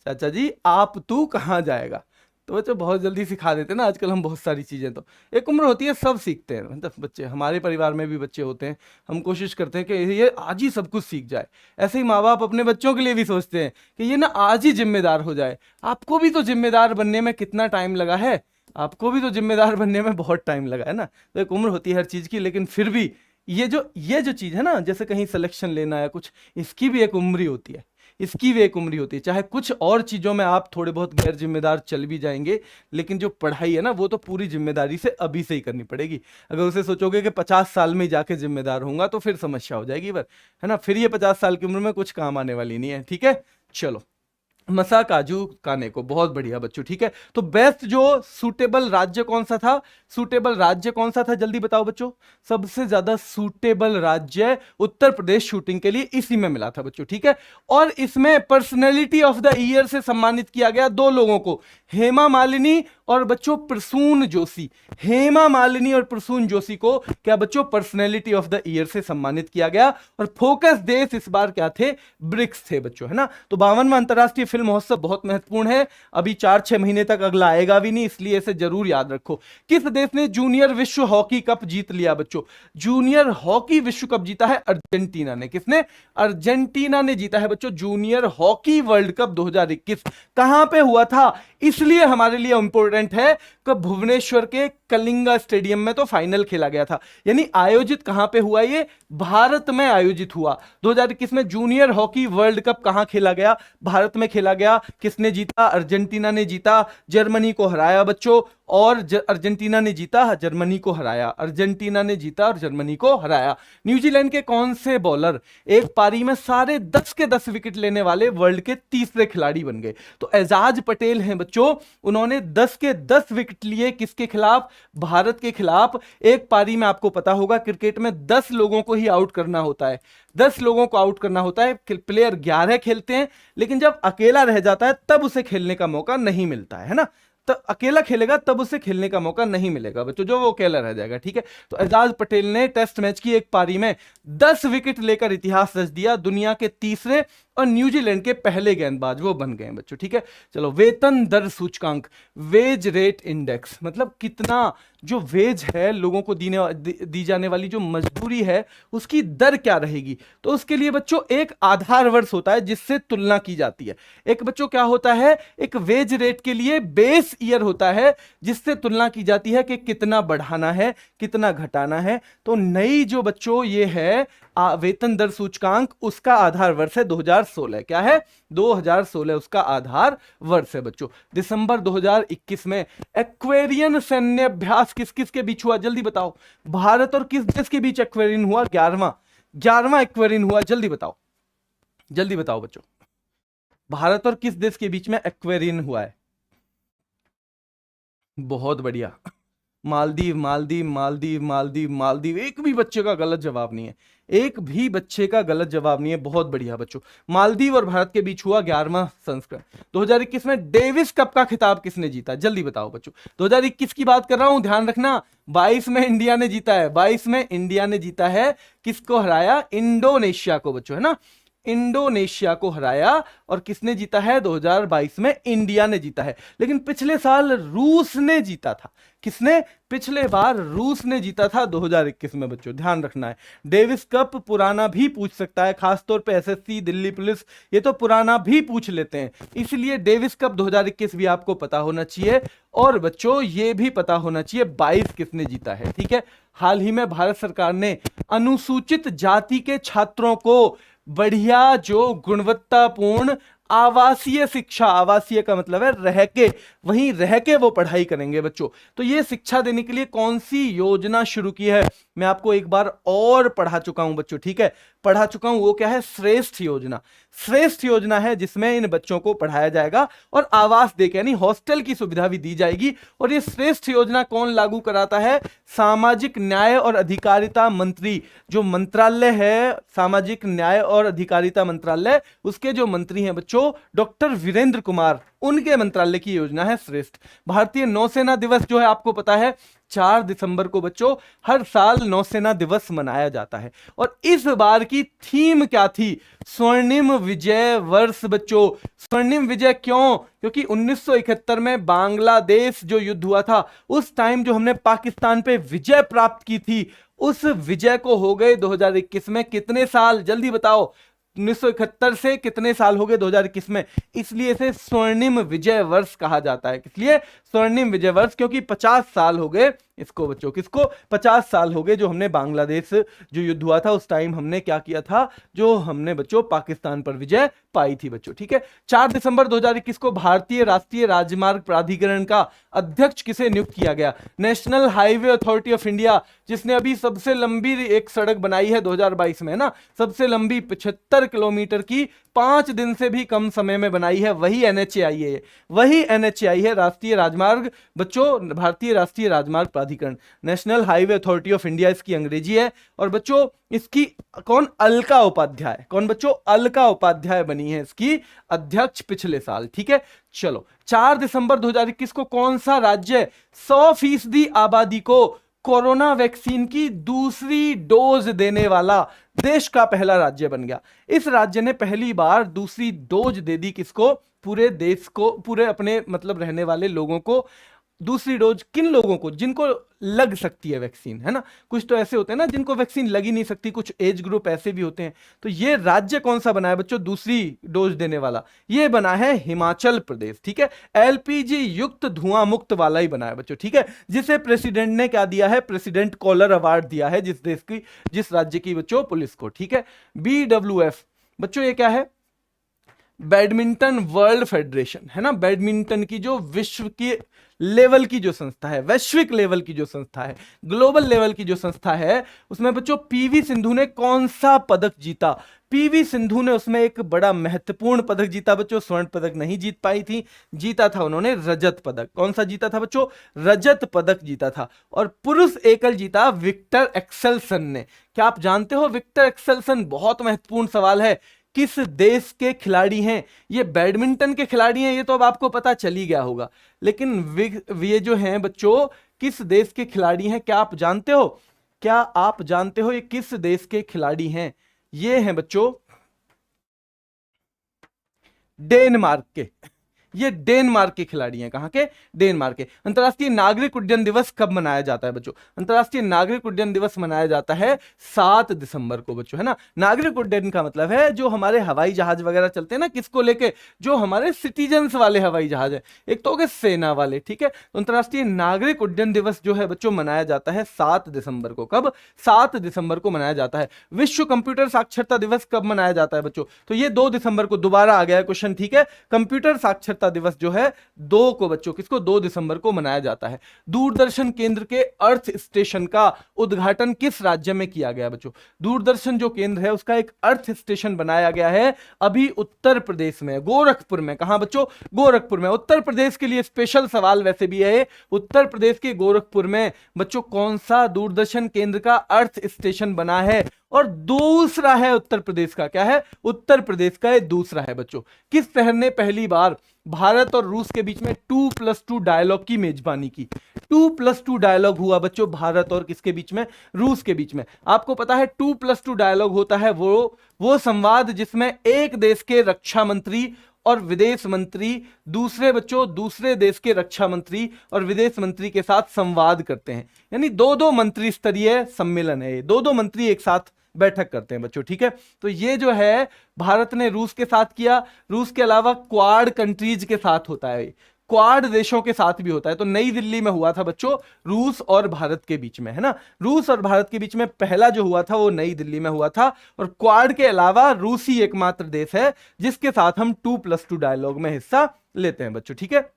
चाचा जी आप तू कहाँ जाएगा। तो बच्चे बहुत जल्दी सिखा देते हैं ना आजकल हम बहुत सारी चीज़ें। तो एक उम्र होती है सब सीखते हैं, मतलब बच्चे, हमारे परिवार में भी बच्चे होते हैं, हम कोशिश करते हैं कि ये आज ही सब कुछ सीख जाए। ऐसे ही माँ बाप अपने बच्चों के लिए भी सोचते हैं कि ये ना आज ही जिम्मेदार हो जाए। आपको भी तो जिम्मेदार बनने में कितना टाइम लगा है, आपको भी तो जिम्मेदार बनने में बहुत टाइम लगा है ना। तो एक उम्र होती है हर चीज़ की, लेकिन फिर भी ये जो चीज़ है ना, जैसे कहीं सिलेक्शन लेना है कुछ, इसकी भी एक उम्र ही होती है, इसकी भी एक उम्र होती है। चाहे कुछ और चीजों में आप थोड़े बहुत गैर जिम्मेदार चल भी जाएंगे, लेकिन जो पढ़ाई है ना वो तो पूरी जिम्मेदारी से अभी से ही करनी पड़ेगी। अगर उसे सोचोगे कि 50 साल में ही जाके जिम्मेदार होऊंगा तो फिर समस्या हो जाएगी, पर है ना, फिर ये 50 साल की उम्र में कुछ काम आने वाली नहीं है। ठीक है, चलो। मसा काजू काने को, बहुत बढ़िया बच्चों। ठीक है, तो बेस्ट जो सूटेबल राज्य कौन सा था, सूटेबल राज्य कौन सा था, जल्दी बताओ बच्चों। सबसे ज्यादा सूटेबल राज्य उत्तर प्रदेश शूटिंग के लिए इसी में मिला था बच्चों। ठीक है, और इसमें पर्सनैलिटी ऑफ द ईयर से सम्मानित किया गया दो लोगों को, हेमा मालिनी और बच्चों प्रसून जोशी। हेमा मालिनी और प्रसून जोशी को क्या बच्चों पर्सनैलिटी ऑफ द ईयर से सम्मानित किया गया। और फोकस देश इस बार क्या थे, ब्रिक्स थे बच्चों, है ना। तो 52वां अंतरराष्ट्रीय फिल्म महोत्सव बहुत महत्वपूर्ण है, अभी 4-6 महीने तक अगला आएगा भी नहीं, इसलिए इसे जरूर याद रखो। किस देश ने जूनियर विश्व हॉकी कप जीत लिया बच्चों, जूनियर हॉकी विश्व कप जीता है अर्जेंटीना ने। किसने, अर्जेंटीना ने जीता है बच्चों जूनियर हॉकी वर्ल्ड कप 2021। कहां पे हुआ था, इसलिए हमारे लिए इंपॉर्टेंट है कि भुवनेश्वर के कलिंगा स्टेडियम में तो फाइनल खेला गया था। यानी आयोजित कहां पे हुआ, ये भारत में आयोजित हुआ। 2021 में जूनियर हॉकी वर्ल्ड कप कहां खेला गया, भारत में खेला गया। किसने जीता, अर्जेंटीना ने जीता, जर्मनी को हराया बच्चों। और अर्जेंटीना ने जीता, जर्मनी को हराया, अर्जेंटीना ने जीता और जर्मनी को हराया। न्यूजीलैंड के कौन से बॉलर एक पारी में सारे 10 के 10 विकेट लेने वाले वर्ल्ड के तीसरे खिलाड़ी बन गए, तो एजाज पटेल हैं बच्चों। उन्होंने 10 के 10 विकेट लिए, किसके खिलाफ, भारत के खिलाफ। एक पारी में आपको पता होगा क्रिकेट में 10 लोगों को ही आउट करना होता है, 10 लोगों को आउट करना होता है। प्लेयर 11 खेलते हैं, लेकिन जब अकेला रह जाता है तब उसे खेलने का मौका नहीं मिलता है ना। तो अकेला खेलेगा तब उसे खेलने का मौका नहीं मिलेगा बच्चों, जो वो अकेला रह जाएगा। ठीक है, तो एजाज पटेल ने टेस्ट मैच की एक पारी में 10 विकेट लेकर इतिहास रच दिया, दुनिया के तीसरे और न्यूजीलैंड के पहले गेंदबाज वो बन गए हैं बच्चों। ठीक है, चलो। वेतन दर सूचकांक, वेज रेट इंडेक्स, मतलब कितना जो वेज है लोगों को दी जाने वाली जो मजदूरी है उसकी दर क्या रहेगी। तो उसके लिए बच्चों एक आधार वर्ष होता है जिससे तुलना की जाती है। एक बच्चों क्या होता है, एक वेज रेट के लिए बेस ईयर होता है जिससे तुलना की जाती है कि कितना बढ़ाना है कितना घटाना है। तो नई जो बच्चों ये है वेतन दर सूचकांक, उसका आधार वर्ष है 2016। क्या है, 2016 उसका आधार वर्ष है बच्चों। दिसंबर 2021 में एक्वेरियन सैन्य अभ्यास किस किस के बीच हुआ, जल्दी बताओ। भारत और किस देश के बीच एक्वेरियन हुआ, 11वां एक्वेरियन हुआ, जल्दी बताओ, जल्दी बताओ बच्चों। भारत और किस देश के बीच में एक्वेरियन हुआ है, बहुत बढ़िया, मालदीव मालदीव मालदीव मालदीव मालदीव। एक भी बच्चे का गलत जवाब नहीं है, एक भी बच्चे का गलत जवाब नहीं है, बहुत बढ़िया बच्चों। मालदीव और भारत के बीच हुआ 11वां संस्करण। 2021 में डेविस कप का खिताब किसने जीता, जल्दी बताओ बच्चों। 2021 की बात कर रहा हूं, ध्यान रखना। 22 में इंडिया ने जीता है, 22 में इंडिया ने जीता है। किसको हराया, इंडोनेशिया को बच्चों, है ना, इंडोनेशिया को हराया। और किसने जीता है, 2022 में इंडिया ने जीता है। लेकिन पिछले साल रूस ने जीता था, किसने, पिछले बार रूस ने जीता था 2021 में बच्चों, ध्यान रखना है। डेविस कप पुराना भी पूछ सकता है, खासतौर पे एसएससी, दिल्ली पुलिस, ये तो पुराना भी पूछ लेते हैं, इसलिए डेविस कप 2021 भी आपको पता होना चाहिए। और बच्चों ये भी पता होना चाहिए 22 किसने जीता है। ठीक है, हाल ही में भारत सरकार ने अनुसूचित जाति के छात्रों को बढ़िया जो गुणवत्तापूर्ण आवासीय शिक्षा, आवासीय का मतलब है रह के, वहीं रह के वो पढ़ाई करेंगे बच्चों। तो ये शिक्षा देने के लिए कौन सी योजना शुरू की है, मैं आपको एक बार और पढ़ा चुका हूं बच्चों। ठीक है, पढ़ा चुका हूं, वो क्या है, श्रेष्ठ योजना। श्रेष्ठ योजना है जिसमें इन बच्चों को पढ़ाया जाएगा और आवास देके, यानी हॉस्टल की सुविधा भी दी जाएगी। और ये श्रेष्ठ योजना कौन लागू कराता है, सामाजिक न्याय और अधिकारिता मंत्री, जो मंत्रालय है सामाजिक न्याय और अधिकारिता मंत्रालय, उसके जो मंत्री हैं बच्चों डॉक्टर वीरेंद्र कुमार, उनके मंत्रालय की योजना है श्रेष्ठ। भारतीय नौसेना दिवस जो है आपको पता है 4 दिसंबर को बच्चों हर साल नौसेना दिवस मनाया जाता है। और इस बार की थीम क्या थी, स्वर्णिम विजय वर्ष बच्चों। स्वर्णिम विजय क्यों, क्योंकि 1971 में बांग्लादेश जो युद्ध हुआ था, उस टाइम जो हमने पाकिस्तान पे विजय प्राप्त की थी, उस विजय को हो गए 2021 में कितने साल, जल्दी बताओ। 1971 से कितने साल हो गए 2021 में, इसलिए इसे स्वर्णिम विजय वर्ष कहा जाता है। इसलिए स्वर्णिम विजय वर्ष, क्योंकि 50 साल हो गए इसको बच्चों, किसको? 50 साल हो गए जो हमने बांग्लादेश जो युद्ध हुआ था उस टाइम हमने क्या किया था, जो हमने बच्चों पाकिस्तान पर विजय पाई थी बच्चों, ठीक है। 4 दिसंबर 2021 को भारतीय राष्ट्रीय राजमार्ग प्राधिकरण का अध्यक्ष किसे नियुक्त किया गया? National highway authority of India, जिसने अभी सबसे लंबी एक सड़क बनाई है 2022 में, ना, सबसे लंबी 75 किलोमीटर की 5 दिन से भी कम समय में बनाई है, वही एनएचएआई है, वही एनएचएआई है, राष्ट्रीय राजमार्ग बच्चों, भारतीय राष्ट्रीय राजमार्ग प्राधिकरण, national highway authority of India इसकी अंग्रेजी है। और बच्चों इसकी कौन? अलका उपाध्याय, कौन बच्चों? अलका उपाध्याय बनी है इसकी अध्यक्ष पिछले साल, ठीक है। चलो 4 दिसंबर 2021 को कौन सा राज्य 100% आबादी को कोरोना वैक्सीन की दूसरी डोज देने वाला देश का पहला राज्य बन गया? इस राज्य ने पहली बार दूसरी डोज दे दी किसको? पूरे देश को, पूरे अपने मतलब रहने वाले लोगों को दूसरी डोज। किन लोगों को? जिनको लग सकती है वैक्सीन, है ना। कुछ तो ऐसे होते हैं ना जिनको वैक्सीन लग ही नहीं सकती, कुछ एज ग्रुप ऐसे भी होते हैं। तो ये राज्य कौन सा बना है बच्चों दूसरी डोज देने वाला? ये बना है हिमाचल प्रदेश, ठीक है। एलपीजी युक्त धुआं मुक्त वाला ही बना है बच्चों, ठीक है, जिसे प्रेसिडेंट ने क्या दिया है? प्रेसिडेंट कॉलर अवार्ड दिया है जिस देश की, जिस राज्य की बच्चों पुलिस को, ठीक है। BWF बच्चों ये क्या है? बैडमिंटन वर्ल्ड फेडरेशन, है ना। बैडमिंटन की जो विश्व की लेवल की जो संस्था है, वैश्विक लेवल की जो संस्था है, ग्लोबल लेवल की जो संस्था है, उसमें बच्चों पीवी सिंधु ने कौन सा पदक जीता? पीवी सिंधु ने उसमें एक बड़ा महत्वपूर्ण पदक जीता बच्चों, स्वर्ण पदक नहीं जीत पाई थी, जीता था उन्होंने रजत पदक। कौन सा जीता था बच्चों? रजत पदक जीता था। और पुरुष एकल जीता विक्टर एक्सेल्सन ने। क्या आप जानते हो विक्टर एक्सेल्सन? बहुत महत्वपूर्ण सवाल है, किस देश के खिलाड़ी हैं ये? बैडमिंटन के खिलाड़ी हैं, ये तो अब आपको पता चल ही गया होगा, लेकिन ये जो हैं बच्चों किस देश के खिलाड़ी हैं? क्या आप जानते हो? क्या आप जानते हो ये किस देश के खिलाड़ी हैं? ये हैं बच्चों डेनमार्क के, ये डेनमार्क के खिलाड़ी हैं। कहां के? डेनमार्क के। अंतर्राष्ट्रीय नागरिक उड्डयन दिवस कब मनाया जाता है बच्चों? अंतर्राष्ट्रीय नागरिक उड्डयन दिवस मनाया जाता है 7 दिसंबर को बच्चों, है ना। नागरिक उड्डयन का मतलब है जो हमारे हवाई जहाज वगैरह चलते हैं ना, किसको लेके? जो हमारे सिटीजन्स वाले हवाई जहाज है, एक तो हो गए सेना वाले, ठीक है। तो अंतर्राष्ट्रीय नागरिक उड्डयन दिवस जो है बच्चों मनाया जाता है 7 दिसंबर को। कब? 7 दिसंबर को मनाया जाता है। विश्व कंप्यूटर साक्षरता दिवस कब मनाया जाता है बच्चों? तो ये 2 दिसंबर को, दोबारा आ गया है क्वेश्चन, ठीक है। कंप्यूटर साक्षरता दिवस जो है 2 को बच्चों, किसको? 2 दिसंबर को मनाया जाता है। दूरदर्शन केंद्र के अर्थ स्टेशन का उद्घाटन किस राज्य में किया गया बच्चों? दूरदर्शन जो केंद्र है उसका एक अर्थ स्टेशन बनाया गया है अभी उत्तर प्रदेश में, गोरखपुर में। कहां बच्चों? गोरखपुर में। उत्तर प्रदेश के लिए स्पेशल सवाल वैसे भी है, उत्तर प्रदेश के गोरखपुर में बच्चों कौन सा दूरदर्शन केंद्र का अर्थ स्टेशन बना है? और दूसरा है उत्तर प्रदेश का, क्या है? उत्तर प्रदेश का दूसरा है बच्चों। किस शहर ने पहली बार भारत और रूस के बीच में 2+2 डायलॉग की मेजबानी की? 2+2 डायलॉग हुआ बच्चों भारत और किसके बीच में? रूस के बीच में। आपको पता है 2+2 डायलॉग होता है वो संवाद जिसमें एक देश के रक्षा मंत्री और विदेश मंत्री दूसरे देश के रक्षा मंत्री और विदेश मंत्री के साथ संवाद करते हैं, यानी 2-2 मंत्री स्तरीय सम्मेलन है, 2-2 मंत्री एक साथ बैठक करते हैं बच्चों, ठीक है। तो ये जो है भारत ने रूस के साथ किया, रूस के अलावा क्वाड कंट्रीज के साथ होता है, क्वाड देशों के साथ भी होता है। तो नई दिल्ली में हुआ था बच्चों रूस और भारत के बीच में, है ना। रूस और भारत के बीच में पहला जो हुआ था वो नई दिल्ली में हुआ था। और क्वाड के अलावा रूस ही एकमात्र देश है जिसके साथ हम 2+2 डायलॉग में हिस्सा लेते हैं बच्चों, ठीक है।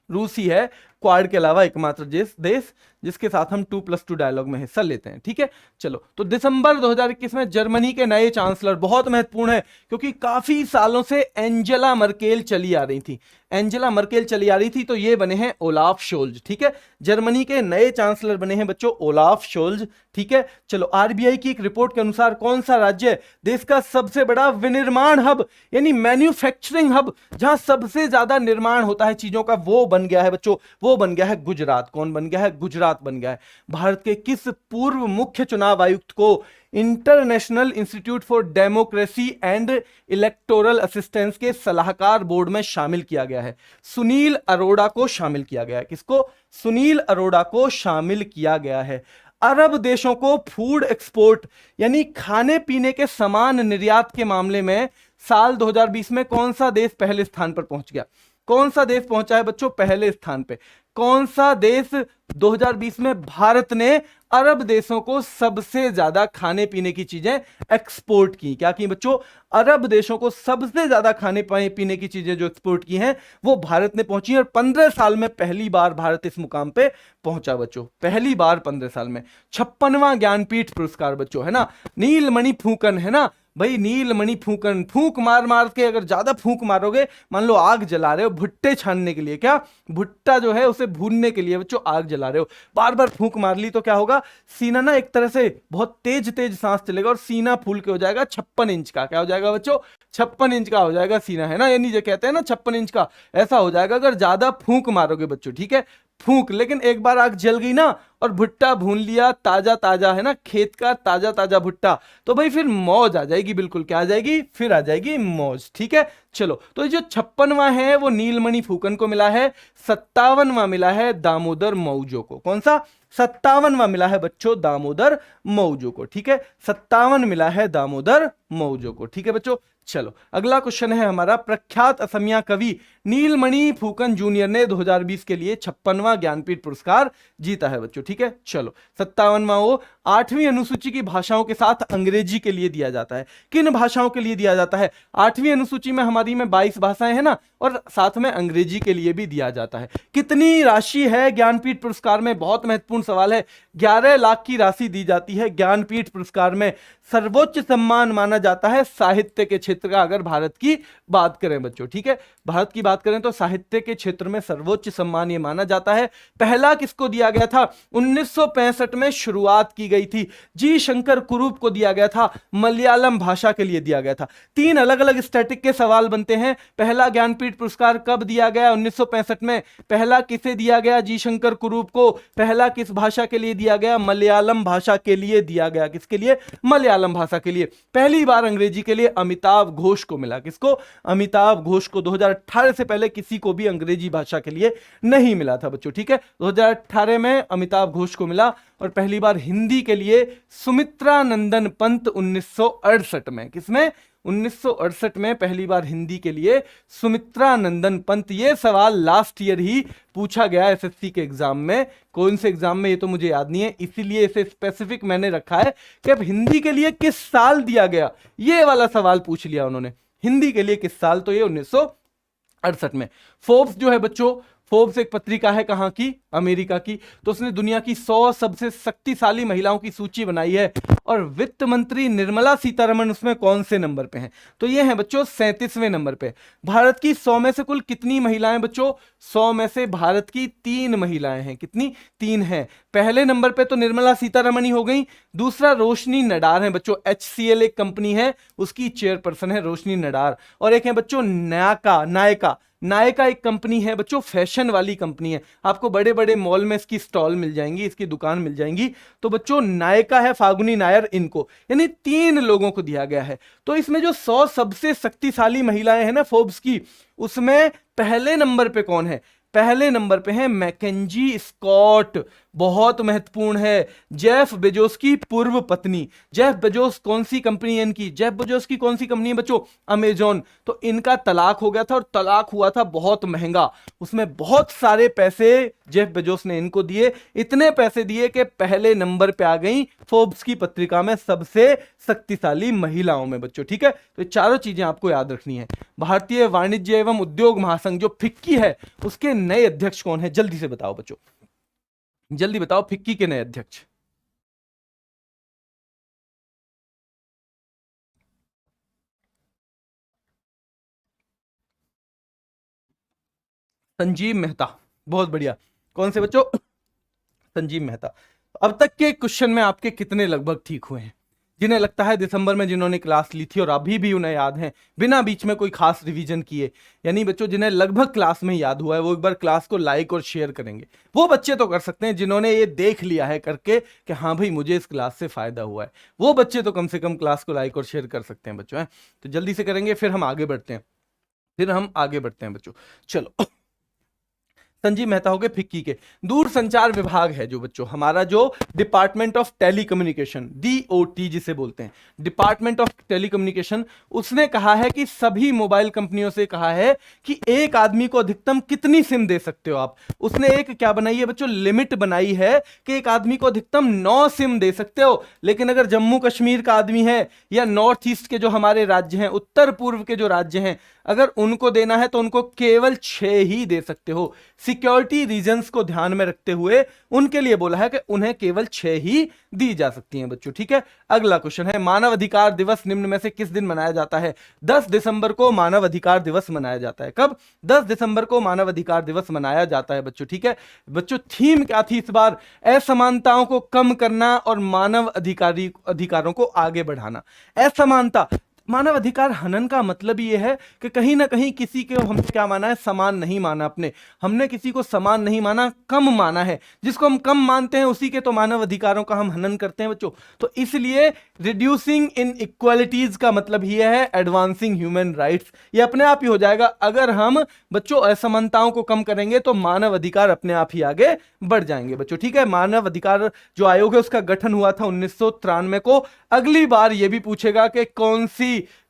रूस ही है क्वाड के अलावा एकमात्र देश जिसके साथ हम 2+2 डायलॉग में हिस्सा लेते हैं, ठीक है। चलो, तो दिसंबर 2021 में जर्मनी के नए चांसलर, बहुत महत्वपूर्ण है क्योंकि काफी सालों से एंजेला मर्केल चली आ रही थी, तो ये बने हैं ओलाफ शोल्ज, ठीक है। जर्मनी के नए चांसलर बने हैं बच्चों ओलाफ शोल्ज, ठीक है। चलो, आरबीआई की एक रिपोर्ट के अनुसार कौन सा राज्य देश का सबसे बड़ा विनिर्माण हब यानी मैन्युफैक्चरिंग हब, जहां सबसे ज्यादा निर्माण होता है चीजों का, वो बन गया है बच्चों? वो बन गया है गुजरात। कौन बन गया है? गुजरात बन गया है। भारत के किस पूर्व मुख्य चुनाव आयुक्त को international institute for democracy and electoral assistance के सलाहकार बोर्ड में शामिल किया गया है? सुनील अरोड़ा को शामिल किया गया है। किसको? सुनील अरोड़ा को शामिल किया गया है। अरब देशों को फूड एक्सपोर्ट यानी खाने पीने के सामान निर्यात के मामले में साल 2020 में कौन सा देश पहले स्थान पर पहुंच गया? कौन सा देश पहुंचा है बच्चों पहले स्थान पे? कौन सा देश 2020 में भारत ने अरब देशों को सबसे ज्यादा खाने पीने की चीजें एक्सपोर्ट की? क्या की बच्चों? अरब देशों को सबसे ज्यादा खाने पीने की चीजें जो एक्सपोर्ट की हैं वो भारत ने पहुंची, और 15 साल में पहली बार भारत इस मुकाम पे पहुंचा बच्चों, पहली बार 15 साल में। 56वां ज्ञानपीठ पुरस्कार बच्चों, है ना। नीलमणि फूकन, है ना भाई, नीलमणि फूकन। फूंक मार मार के, अगर ज्यादा फूंक मारोगे, मान लो आग जला रहे हो भुट्टे छानने के लिए, क्या भुट्टा जो है उसे भूनने के लिए बच्चों आग जला रहे हो, बार बार फूंक मार ली तो क्या होगा? सीना ना एक तरह से बहुत तेज तेज सांस चलेगा और सीना फूल के हो जाएगा 56 इंच का। क्या हो जाएगा बच्चों? 56 इंच का हो जाएगा सीना, है ना। यानी जो कहते हैं ना 56 इंच का, ऐसा हो जाएगा अगर ज्यादा फूंक मारोगे बच्चों, ठीक है। फूंक, लेकिन एक बार आग जल गई ना और भुट्टा भून लिया, ताजा ताजा, है ना, खेत का ताजा ताजा भुट्टा, तो भाई फिर मौज आ जाएगी, बिल्कुल क्या आ जाएगी? फिर आ जाएगी मौज, ठीक है। चलो, तो जो 56वां है वो नीलमणि फूकन को मिला है। 57वां मिला है दामोदर मौजो को। कौन सा? 57वां मिला है बच्चों दामोदर मौजो को, ठीक है। 57 मिला है दामोदर मौजो को, ठीक है बच्चों। चलो, अगला क्वेश्चन है हमारा, प्रख्यात असमिया कवि नीलमणि फूकन जूनियर ने 2020 के लिए 56वां ज्ञानपीठ पुरस्कार जीता है बच्चों, ठीक है। चलो, 57वां वो 8वीं अनुसूची की भाषाओं के साथ अंग्रेजी के लिए दिया जाता है। किन भाषाओं के लिए दिया जाता है? 8वीं अनुसूची में हमारी में 22 भाषाएं हैं ना, और साथ में अंग्रेजी के लिए भी दिया जाता है। कितनी राशि है ज्ञानपीठ पुरस्कार में? बहुत महत्वपूर्ण सवाल है। 11 लाख की राशि दी जाती है ज्ञानपीठ पुरस्कार में। सर्वोच्च सम्मान माना जाता है साहित्य के क्षेत्र का, अगर भारत की बात करें बच्चों, ठीक है। भारत की बात करें तो साहित्य के क्षेत्र में सर्वोच्च सम्मान ये माना जाता है। पहला किसको दिया गया था? 1965 में शुरुआत की गई थी, जी शंकर कुरूप को दिया गया था, मलयालम भाषा के लिए दिया गया था। 3 अलग अलग स्टैटिक के सवाल बनते हैं। पहला ज्ञानपीठ पुरस्कार कब दिया गया? 1965 में। पहला किसे दिया गया? जी शंकर कुरूप को। पहला किस भाषा के लिए दिया गया? मलयालम भाषा के लिए दिया गया। किसके लिए? मलयालम भाषा के लिए। पहली बार अंग्रेजी के लिए अमिताभ घोष को मिला। किसको? अमिताभ घोष को। 2018 से पहले किसी को भी अंग्रेजी भाषा के लिए नहीं मिला था बच्चों, ठीक है। 2018 में अमिताभ घोष को मिला। और पहली बार हिंदी के लिए सुमित्रा नंदन पंत 1968 में। किसमें? 1968 में पहली बार हिंदी के लिए सुमित्रा नंदन पंत। ये सवाल लास्ट ईयर ही पूछा गया एसएससी के एग्जाम में। कौन से एग्जाम में ये तो मुझे याद नहीं है, इसीलिए इसे स्पेसिफिक मैंने रखा है कि अब हिंदी के लिए किस साल दिया गया, ये वाला सवाल पूछ लिया उन्होंने। हिंदी के लिए किस साल? तो ये 1968 में। फोर्ब्स जो है बच्चों, फोर्ब्स एक पत्रिका है, कहां की? अमेरिका की। तो उसने दुनिया की 100 सबसे शक्तिशाली महिलाओं की सूची बनाई है, और वित्त मंत्री निर्मला सीतारमण उसमें कौन से नंबर पे हैं? तो ये हैं बच्चों 37वें नंबर पे। भारत की 100 में से कुल कितनी महिलाएं बच्चों? 100 में से भारत की 3 महिलाएं हैं। कितनी? 3 हैं। पहले नंबर पे तो निर्मला सीतारमण ही हो गई। दूसरा रोशनी नडार है बच्चों, HCL एक कंपनी है, उसकी चेयरपर्सन है रोशनी नडार। और एक है बच्चों नायका। नायका एक कंपनी है बच्चों, फैशन वाली कंपनी है, आपको बड़े बड़े मॉल में इसकी स्टॉल मिल जाएंगी, इसकी दुकान मिल जाएंगी। तो बच्चों नायका है, फागुनी नायर, इनको, यानी 3 लोगों को दिया गया है। तो इसमें जो 100 सबसे शक्तिशाली महिलाएं हैं ना फोर्ब्स की, उसमें पहले नंबर पे कौन है? पहले नंबर पे है मैकेंजी स्कॉट, बहुत महत्वपूर्ण है, जेफ बेजोस की पूर्व पत्नी। जेफ बेजोस कौन सी कंपनी है इनकी? जेफ बेजोस की कौन सी कंपनी है बच्चों? अमेजॉन। तो इनका तलाक हो गया था, और तलाक हुआ था बहुत महंगा, उसमें बहुत सारे पैसे जेफ बेजोस ने इनको दिए, इतने पैसे दिए कि पहले नंबर पे आ गई फोर्ब्स की पत्रिका में सबसे शक्तिशाली महिलाओं में बच्चों, ठीक है। तो चारों चीजें आपको याद रखनी है। भारतीय वाणिज्य एवं उद्योग महासंघ जो फिक्की है, उसके नए अध्यक्ष कौन है? जल्दी से बताओ बच्चों, जल्दी बताओ, फिक्की के नए अध्यक्ष। संजीव मेहता, बहुत बढ़िया। कौन से बच्चों? संजीव मेहता। अब तक के क्वेश्चन में आपके कितने लगभग ठीक हुए हैं? जिन्हें लगता है दिसंबर में जिन्होंने क्लास ली थी और अभी भी उन्हें याद है बिना बीच में कोई खास रिवीजन किए, यानी बच्चों जिन्हें लगभग क्लास में याद हुआ है, वो एक बार क्लास को लाइक और शेयर करेंगे। वो बच्चे तो कर सकते हैं जिन्होंने ये देख लिया है करके कि हाँ भाई मुझे इस क्लास से फायदा हुआ है, वो बच्चे तो कम से कम क्लास को लाइक और शेयर कर सकते हैं बच्चों। तो जल्दी से करेंगे, फिर हम आगे बढ़ते हैं, बच्चों। चलो संजीव मेहता हो गए फिक्की के। दूर संचार विभाग है जो बच्चों हमारा, जो डिपार्टमेंट ऑफ टेलीकम्युनिकेशन, डीओटी जिसे बोलते हैं, डिपार्टमेंट ऑफ टेलीकम्युनिकेशन, उसने कहा है कि सभी मोबाइल कंपनियों से कहा है कि एक आदमी को अधिकतम कितनी सिम दे सकते हो आप। उसने एक क्या बनाई है बच्चों, लिमिट बनाई है कि एक आदमी को अधिकतम 9 सिम दे सकते हो। लेकिन अगर जम्मू कश्मीर का आदमी है या नॉर्थ ईस्ट के जो हमारे राज्य हैं, उत्तर पूर्व के जो राज्य हैं, अगर उनको देना है तो उनको केवल 6 ही दे सकते हो। सिक्योरिटी रीजंस को ध्यान में रखते हुए उनके लिए बोला है कि उन्हें केवल 6 ही दी जा सकती हैं बच्चों, ठीक है। अगला क्वेश्चन है, मानव अधिकार दिवस निम्न में से किस दिन मनाया जाता है? 10 दिसंबर को मानव अधिकार दिवस मनाया जाता है। कब? 10 दिसंबर को मानव अधिकार दिवस मनाया जाता है बच्चों, ठीक है। बच्चों थीम क्या थी इस बार? असमानताओं को कम करना और मानव अधिकारों को आगे बढ़ाना। असमानता, मानव अधिकार हनन का मतलब ये है कि कहीं ना कहीं किसी के हमने क्या माना है, समान नहीं माना। हमने किसी को समान नहीं माना, कम माना है। जिसको हम कम मानते हैं उसी के तो मानव अधिकारों का हम हनन करते हैं बच्चों। तो इसलिए रिड्यूसिंग इन इक्वालिटीज का मतलब ये है एडवांसिंग ह्यूमन राइट्स। ये अपने आप ही हो जाएगा। अगर हम बच्चों असमानताओं को कम करेंगे तो मानव अधिकार अपने आप ही आगे बढ़ जाएंगे बच्चों, ठीक है। मानव अधिकार जो आयोग है उसका गठन हुआ था 1993 को। अगली बार यह भी पूछेगा कि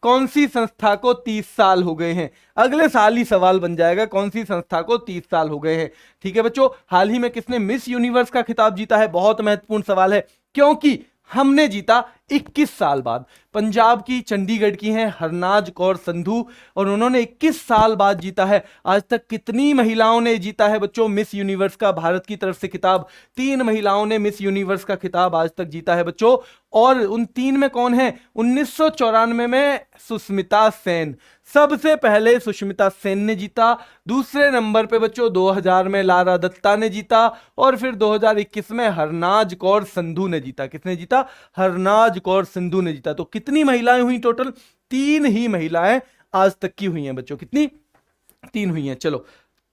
कौन सी संस्था को 30 साल हो गए हैं। अगले साल ही सवाल बन जाएगा कौन सी संस्था को 30 साल हो गए हैं, ठीक है बच्चों। हाल ही में किसने मिस यूनिवर्स का खिताब जीता है? बहुत महत्वपूर्ण सवाल है, क्योंकि हमने जीता 21 साल बाद। पंजाब की, चंडीगढ़ की हैं हरनाज कौर संधू, और उन्होंने 21 साल बाद जीता है। आज तक कितनी महिलाओं ने जीता है बच्चों मिस यूनिवर्स का भारत की तरफ से खिताब? 3 महिलाओं ने मिस यूनिवर्स का खिताब आज तक जीता है बच्चों। और उन 3 में कौन है? 1994 में सुष्मिता सेन, सबसे पहले सुष्मिता सेन ने जीता। दूसरे नंबर पे बच्चों 2000 में लारा दत्ता ने जीता, और फिर 2021 में हरनाज कौर संधू ने जीता। किसने जीता? हरनाज कौर सिंधु ने जीता। तो कितनी महिलाएं हुई टोटल? 3 ही महिलाएं आज तक की हुई हैं बच्चों। कितनी? 3 हुई हैं। चलो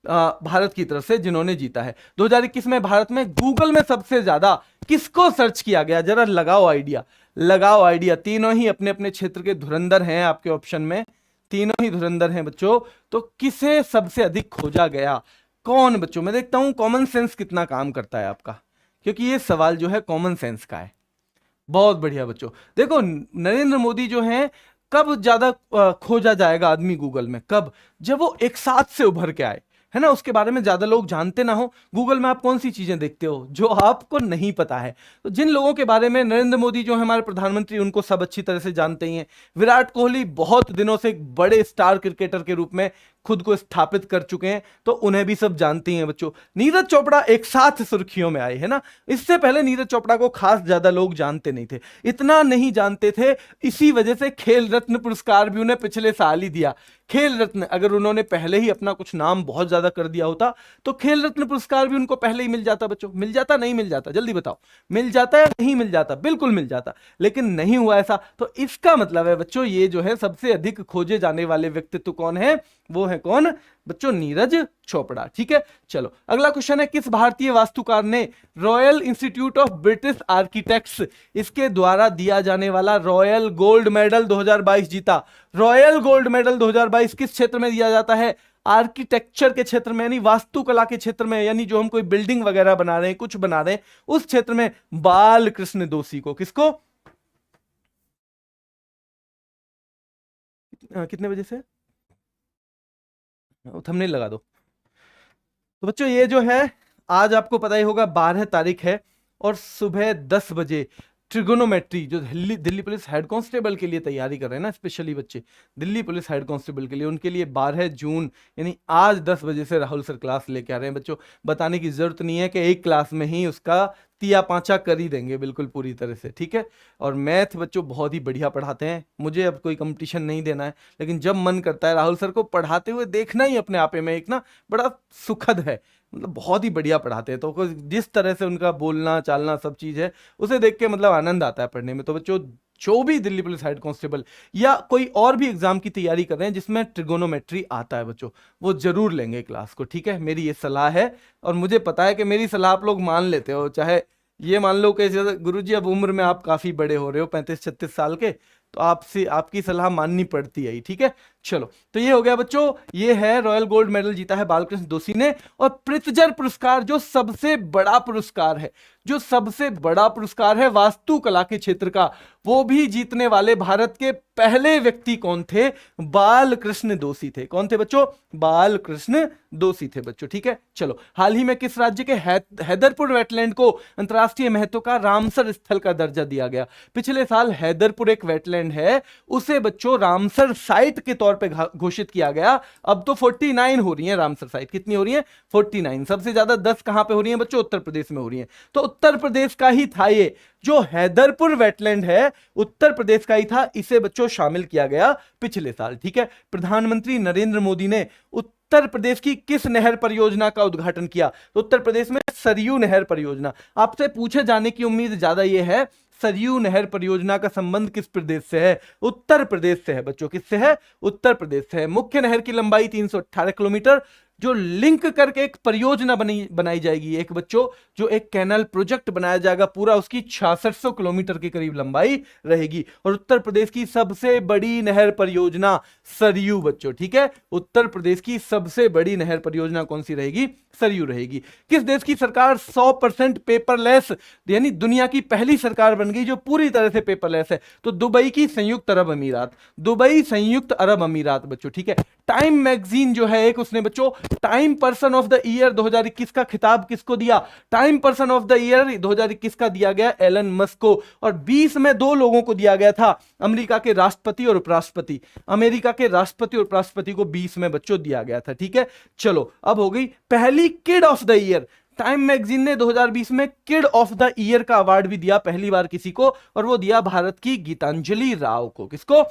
भारत की तरफ से जिन्होंने जीता है। 2021 में भारत में गूगल में सबसे ज्यादा किसको सर्च किया गया? जरा लगाओ आइडिया, लगाओ आइडिया। तीनों ही अपने अपने क्षेत्र के धुरंधर हैं आपके ऑप्शन में, तीनों ही धुरंधर हैं बच्चों। तो किसे सबसे अधिक खोजा गया? कौन बच्चों? मैं देखता हूं कॉमन सेंस कितना काम करता है आपका, क्योंकि ये सवाल जो है कॉमन सेंस का है। बहुत बढ़िया बच्चों। देखो नरेंद्र मोदी जो हैं, कब ज्यादा खोजा जाएगा आदमी गूगल में? कब? जब वो एक साथ से उभर के आए, है ना, उसके बारे में ज्यादा लोग जानते ना हो। गूगल में आप कौन सी चीजें देखते हो जो आपको नहीं पता है? तो जिन लोगों के बारे में नरेंद्र मोदी जो है हमारे प्रधानमंत्री, उनको सब अच्छी तरह से जानते ही हैं। विराट कोहली बहुत दिनों से एक बड़े स्टार क्रिकेटर के रूप में खुद को स्थापित कर चुके हैं, तो उन्हें भी सब जानते हैं बच्चों। नीरज चोपड़ा एक साथ सुर्खियों में आए, है ना। इससे पहले नीरज चोपड़ा को खास ज्यादा लोग जानते नहीं थे, इतना नहीं जानते थे। इसी वजह से खेल रत्न पुरस्कार भी उन्हें पिछले साल ही दिया। खेल रत्न, अगर उन्होंने पहले ही अपना कुछ नाम बहुत ज्यादा कर दिया होता तो खेल रत्न पुरस्कार भी उनको पहले ही मिल जाता बच्चों। मिल जाता? नहीं मिल जाता? जल्दी बताओ, मिल जाता या नहीं मिल जाता? बिल्कुल मिल जाता, लेकिन नहीं हुआ ऐसा। तो इसका मतलब है बच्चों, ये जो है सबसे अधिक खोजे जाने वाले व्यक्तित्व कौन है? वो है कौन बच्चों? नीरज चोपड़ा, ठीक है। चलो अगला क्वेश्चन है, किस भारतीय वास्तुकार ने royal institute of British architects, इसके द्वारा दिया जाने वाला रॉयल गोल्ड मेडल 2022 जीता? रॉयल गोल्ड मेडल 2022 किस क्षेत्र में दिया जाता है? आर्किटेक्चर के क्षेत्र में, यानी वास्तुकला के क्षेत्र में, यानी जो हम कोई बिल्डिंग वगैरह बना रहे हैं, कुछ बना रहे हैं, उस क्षेत्र में बाल कृष्ण दोषी को। किसको? कितने बजे से? थंबनेल लगा दो। तो बच्चों ये जो है, आज आपको पता ही होगा 12 तारीख है, और सुबह 10 बजे ट्रिगोनोमेट्री, जो दिल्ली पुलिस हेड कांस्टेबल के लिए तैयारी कर रहे हैं ना, स्पेशली बच्चे दिल्ली पुलिस हेड कांस्टेबल के लिए, उनके लिए 12 जून यानी आज 10 बजे से राहुल सर क्लास लेके आ रहे हैं बच्चों। बताने की जरूरत नहीं है कि एक क्लास में ही उसका तिया पांचा कर ही देंगे बिल्कुल पूरी तरह से, ठीक है। और मैथ बच्चों बहुत ही बढ़िया पढ़ाते हैं। मुझे अब कोई कंपटीशन नहीं देना है, लेकिन जब मन करता है राहुल सर को पढ़ाते हुए देखना ही अपने आप में एक ना बड़ा सुखद है। मतलब बहुत ही बढ़िया पढ़ाते हैं। तो जिस तरह से उनका बोलना चालना सब चीज़ है, उसे देख के मतलब आनंद आता है पढ़ने में। तो बच्चों जो भी दिल्ली पुलिस हेड कांस्टेबल या कोई और भी एग्जाम की तैयारी कर रहे हैं जिसमें ट्रिगोनोमेट्री आता है बच्चों, वो जरूर लेंगे क्लास को, ठीक है। मेरी ये सलाह है, और मुझे पता है कि मेरी सलाह आप लोग मान लेते हो। चाहे ये मान लो कि गुरुजी अब उम्र में आप काफ़ी बड़े हो रहे हो, 35-36 साल के, तो आपसे आपकी सलाह माननी पड़ती है, ठीक है। चलो, तो ये हो गया बच्चों, ये है रॉयल गोल्ड मेडल जीता है बालकृष्ण दोषी ने। और प्रित्जर पुरस्कार जो सबसे बड़ा पुरस्कार है, जो सबसे बड़ा पुरस्कार है वास्तुकला के क्षेत्र का, वो भी जीतने वाले भारत के पहले व्यक्ति कौन थे? बालकृष्ण दोषी थे। कौन थे बच्चों? बालकृष्ण दोषी थे बच्चों। ठीक है, चलो, हाल ही में किस राज्य के हैदरपुर वेटलैंड को अंतरराष्ट्रीय महत्व का रामसर स्थल का दर्जा दिया गया? पिछले साल हैदरपुर एक वेटलैंड है, उसे बच्चों रामसर साइट के तौर पे घोषित किया गया। अब तो 49 हो रही है रामसर साइट। कितनी हो रही है? 49। सबसे ज्यादा 10 कहां पे हो रही है बच्चों? उत्तर प्रदेश में हो रही है। तो उत्तर प्रदेश का ही था ये जो हैदरपुर वेटलैंड है, उत्तर प्रदेश का ही था, इसे बच्चों शामिल किया गया पिछले साल। ठीक है, प्रधानमंत्री नरेंद्र मोदी ने उत्तर प्रदेश की किस नहर परियोजना का उद्घाटन किया? तो उत्तर प्रदेश में सरयू नहर परियोजना। आपसे पूछे जाने की उम्मीद ज्यादा ये है, सरयू नहर परियोजना का संबंध किस प्रदेश से है? उत्तर प्रदेश से है बच्चों। किससे है? उत्तर प्रदेश से है। मुख्य नहर की लंबाई 318 किलोमीटर, जो लिंक करके एक परियोजना बनाई जाएगी, एक बच्चों जो एक कैनल प्रोजेक्ट बनाया जाएगा पूरा, उसकी 6600 किलोमीटर के करीब लंबाई रहेगी। और उत्तर प्रदेश की सबसे बड़ी नहर परियोजना सरयू बच्चों। ठीक है, उत्तर प्रदेश की सबसे बड़ी नहर परियोजना कौन सी रहेगी? सरयू रहेगी। किस देश की सरकार 100% पेपरलेस, यानी दुनिया की पहली सरकार बन गई जो पूरी तरह से पेपरलेस है? तो दुबई की संयुक्त अरब अमीरात। दुबई संयुक्त अरब अमीरात बच्चों। ठीक है, टाइम मैगजीन जो है एक, उसने बच्चों time person of the year 2021 का खिताब किसको दिया? Time person of the year 2021 का दिया गया एलन मस्क को। और 20 में 2 लोगों को दिया गया था, अमेरिका के राष्ट्रपति और उपराष्ट्रपति। अमेरिका के राष्ट्रपति और उपराष्ट्रपति को 20 में बच्चों दिया गया था। ठीक है, चलो, अब हो गई पहली kid of the year. Time magazine ने 2020 में किड ऑफ द ईयर का अवार्ड भी दिया पहली बार किसी को, और वो दिया भारत की गीतांजलि राव को। किसको?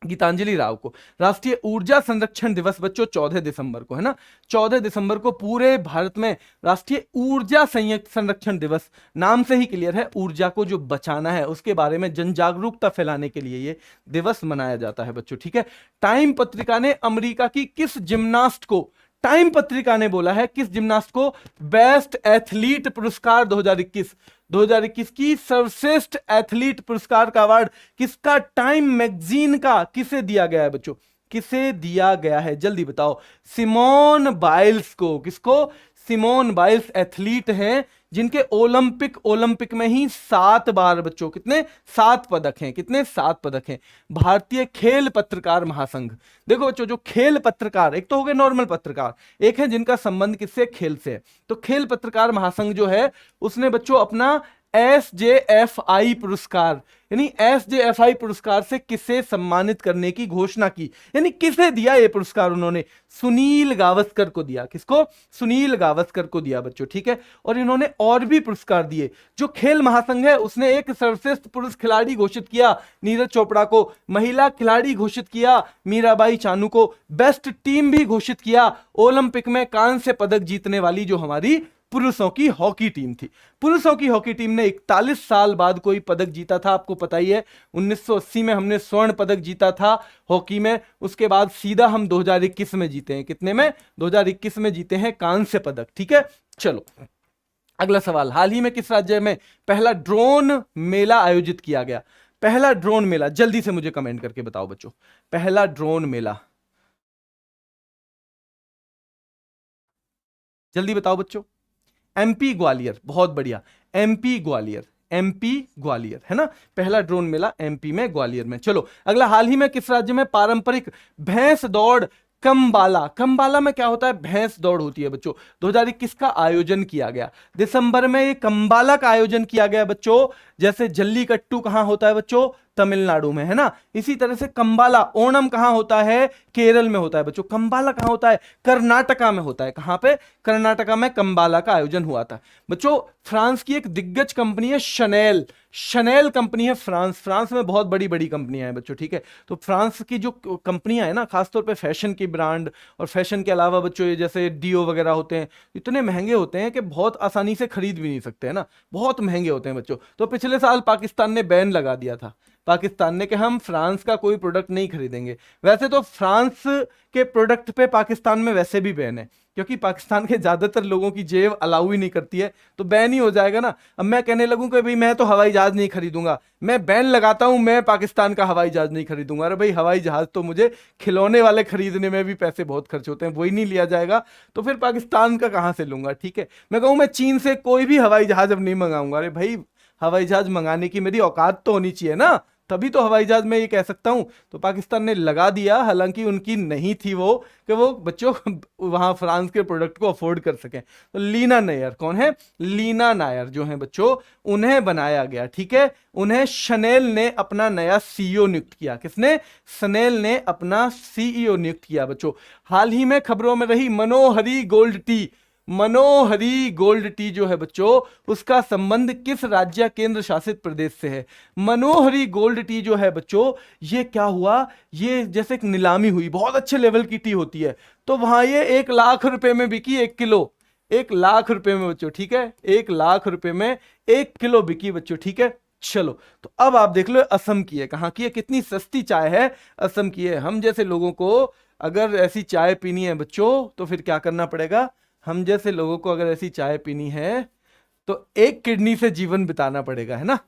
गीतांजलि राव को। राष्ट्रीय ऊर्जा संरक्षण दिवस बच्चों 14 दिसंबर को है ना, 14 दिसंबर को पूरे भारत में राष्ट्रीय ऊर्जा संरक्षण दिवस, नाम से ही क्लियर है, ऊर्जा को जो बचाना है उसके बारे में जन जागरूकता फैलाने के लिए ये दिवस मनाया जाता है बच्चों। ठीक है, टाइम पत्रिका ने अमेरिका की किस जिम्नास्ट को, टाइम पत्रिका ने बोला है किस जिम्नास्ट को बेस्ट एथलीट पुरस्कार 2021 की सर्वश्रेष्ठ एथलीट पुरस्कार का अवार्ड किसका? टाइम मैगजीन का। किसे दिया गया है बच्चों? किसे दिया गया है? जल्दी बताओ। सिमोन बाइल्स को। किसको? सिमोन बाइल्स एथलीट हैं जिनके ओलंपिक में ही 7 बार बच्चों, कितने? 7 पदक हैं। कितने? 7 पदक हैं। भारतीय खेल पत्रकार महासंघ। देखो बच्चों, जो खेल पत्रकार, एक तो हो गए नॉर्मल पत्रकार, एक है जिनका संबंध किससे? खेल से। तो खेल पत्रकार महासंघ जो है उसने बच्चों अपना SJFI पुरस्कार, यानी SJFI पुरस्कार से किसे सम्मानित करने की घोषणा की, यानी किसे दिया ये पुरस्कार? उन्होंने सुनील गावस्कर को दिया। किसको? सुनील गावस्कर को दिया बच्चों। ठीक है, और इन्होंने और भी पुरस्कार दिए। जो खेल महासंघ है उसने एक सर्वश्रेष्ठ पुरुष खिलाड़ी घोषित किया नीरज चोपड़ा को, महिला खिलाड़ी घोषित किया मीराबाई चानू को, बेस्ट टीम भी घोषित किया ओलंपिक में कांस्य पदक जीतने वाली जो हमारी पुरुषों की हॉकी टीम थी। पुरुषों की हॉकी टीम ने 41 साल बाद कोई पदक जीता था, आपको पता ही है। 1980 में हमने स्वर्ण पदक जीता था हॉकी में, उसके बाद सीधा हम 2021 में जीते हैं। कितने में? 2021 में जीते हैं कांस्य पदक। ठीक है, चलो, अगला सवाल। हाल ही में किस राज्य में पहला ड्रोन मेला आयोजित किया गया? पहला ड्रोन मेला, जल्दी से मुझे कमेंट करके बताओ बच्चों। पहला ड्रोन मेला, जल्दी बताओ बच्चों। MP ग्वालियर। बहुत बढ़िया, MP ग्वालियर है ना, पहला ड्रोन मेला MP में, ग्वालियर में। चलो, अगला। हाल ही में किस राज्य में पारंपरिक भैंस दौड़ कंबाला में क्या होता है? भैंस दौड़ होती है बच्चों। 2021 का आयोजन किया गया दिसंबर में, ये कंबाला का आयोजन किया गया बच्चों। जैसे जल्लीकट्टू कहां होता है बच्चों? तमिलनाडु में है ना। इसी तरह से कंबाला, ओणम कहां होता है? केरल में होता है बच्चों। कंबाला कहां होता है? कर्नाटका में होता है। कहां पे? कर्नाटका में कंबाला का आयोजन हुआ था बच्चों। फ्रांस की एक दिग्गज कंपनी है शनेल कंपनी है। फ्रांस में बहुत बड़ी बड़ी कंपनियां हैं बच्चों। ठीक है, तो फ्रांस की जो कंपनियां हैं ना, खासतौर पे फैशन की ब्रांड, और फैशन के अलावा बच्चों ये जैसे डीओ वगैरह होते हैं, इतने महंगे होते हैं कि बहुत आसानी से खरीद भी नहीं सकते है ना, बहुत महंगे होते हैं बच्चों। तो पिछले साल पाकिस्तान ने बैन लगा दिया था, पाकिस्तान ने, कि हम फ्रांस का कोई प्रोडक्ट नहीं खरीदेंगे। वैसे तो फ्रांस फ्रांस के प्रोडक्ट पे पाकिस्तान में वैसे भी बैन है, क्योंकि पाकिस्तान के ज्यादातर लोगों की जेब अलाउ ही नहीं करती है, तो बैन ही हो जाएगा ना। अब मैं कहने लगूं कि भाई मैं तो हवाई जहाज नहीं खरीदूंगा, मैं बैन लगाता हूं, मैं पाकिस्तान का हवाई जहाज नहीं खरीदूंगा। अरे भाई हवाई जहाज तो मुझे खिलौने वाले खरीदने में भी पैसे बहुत खर्च होते हैं, वही नहीं लिया जाएगा तो फिर पाकिस्तान का कहां से लूंगा। ठीक है, मैं कहूं मैं चीन से कोई भी हवाई जहाज अब नहीं मंगाऊंगा। अरे भाई हवाई जहाज मंगाने की मेरी औकात तो होनी चाहिए ना, तभी तो हवाई जहाज में ये कह सकता हूं। तो पाकिस्तान ने लगा दिया, हालांकि उनकी नहीं थी वो कि वो बच्चों वहां फ्रांस के प्रोडक्ट को अफोर्ड कर सकें। तो लीना नायर, कौन है? लीना नायर जो है बच्चों, उन्हें बनाया गया। ठीक है, उन्हें शनेल ने अपना नया सीईओ नियुक्त किया। किसने? शनेल ने अपना सीईओ नियुक्त किया बच्चों। हाल ही में खबरों में रही मनोहरी गोल्ड टी, मनोहरी गोल्ड टी जो है बच्चों, उसका संबंध किस राज्य केंद्र शासित प्रदेश से है? मनोहरी गोल्ड टी जो है बच्चों, ये क्या हुआ, ये जैसे एक नीलामी हुई, बहुत अच्छे लेवल की टी होती है, तो वहां ये 1 लाख रुपए में बिकी 1 किलो, 1 लाख रुपए में बच्चों। ठीक है, 1 लाख रुपए में 1 किलो बिकी बच्चों। ठीक है, चलो तो अब आप देख लो असम की है, कहां की है, कितनी सस्ती चाय है, असम की है। हम जैसे लोगों को अगर ऐसी चाय पीनी है बच्चों, तो फिर क्या करना पड़ेगा? हम जैसे लोगों को अगर ऐसी चाय पीनी है तो 1 किडनी से जीवन बिताना पड़ेगा, है ना।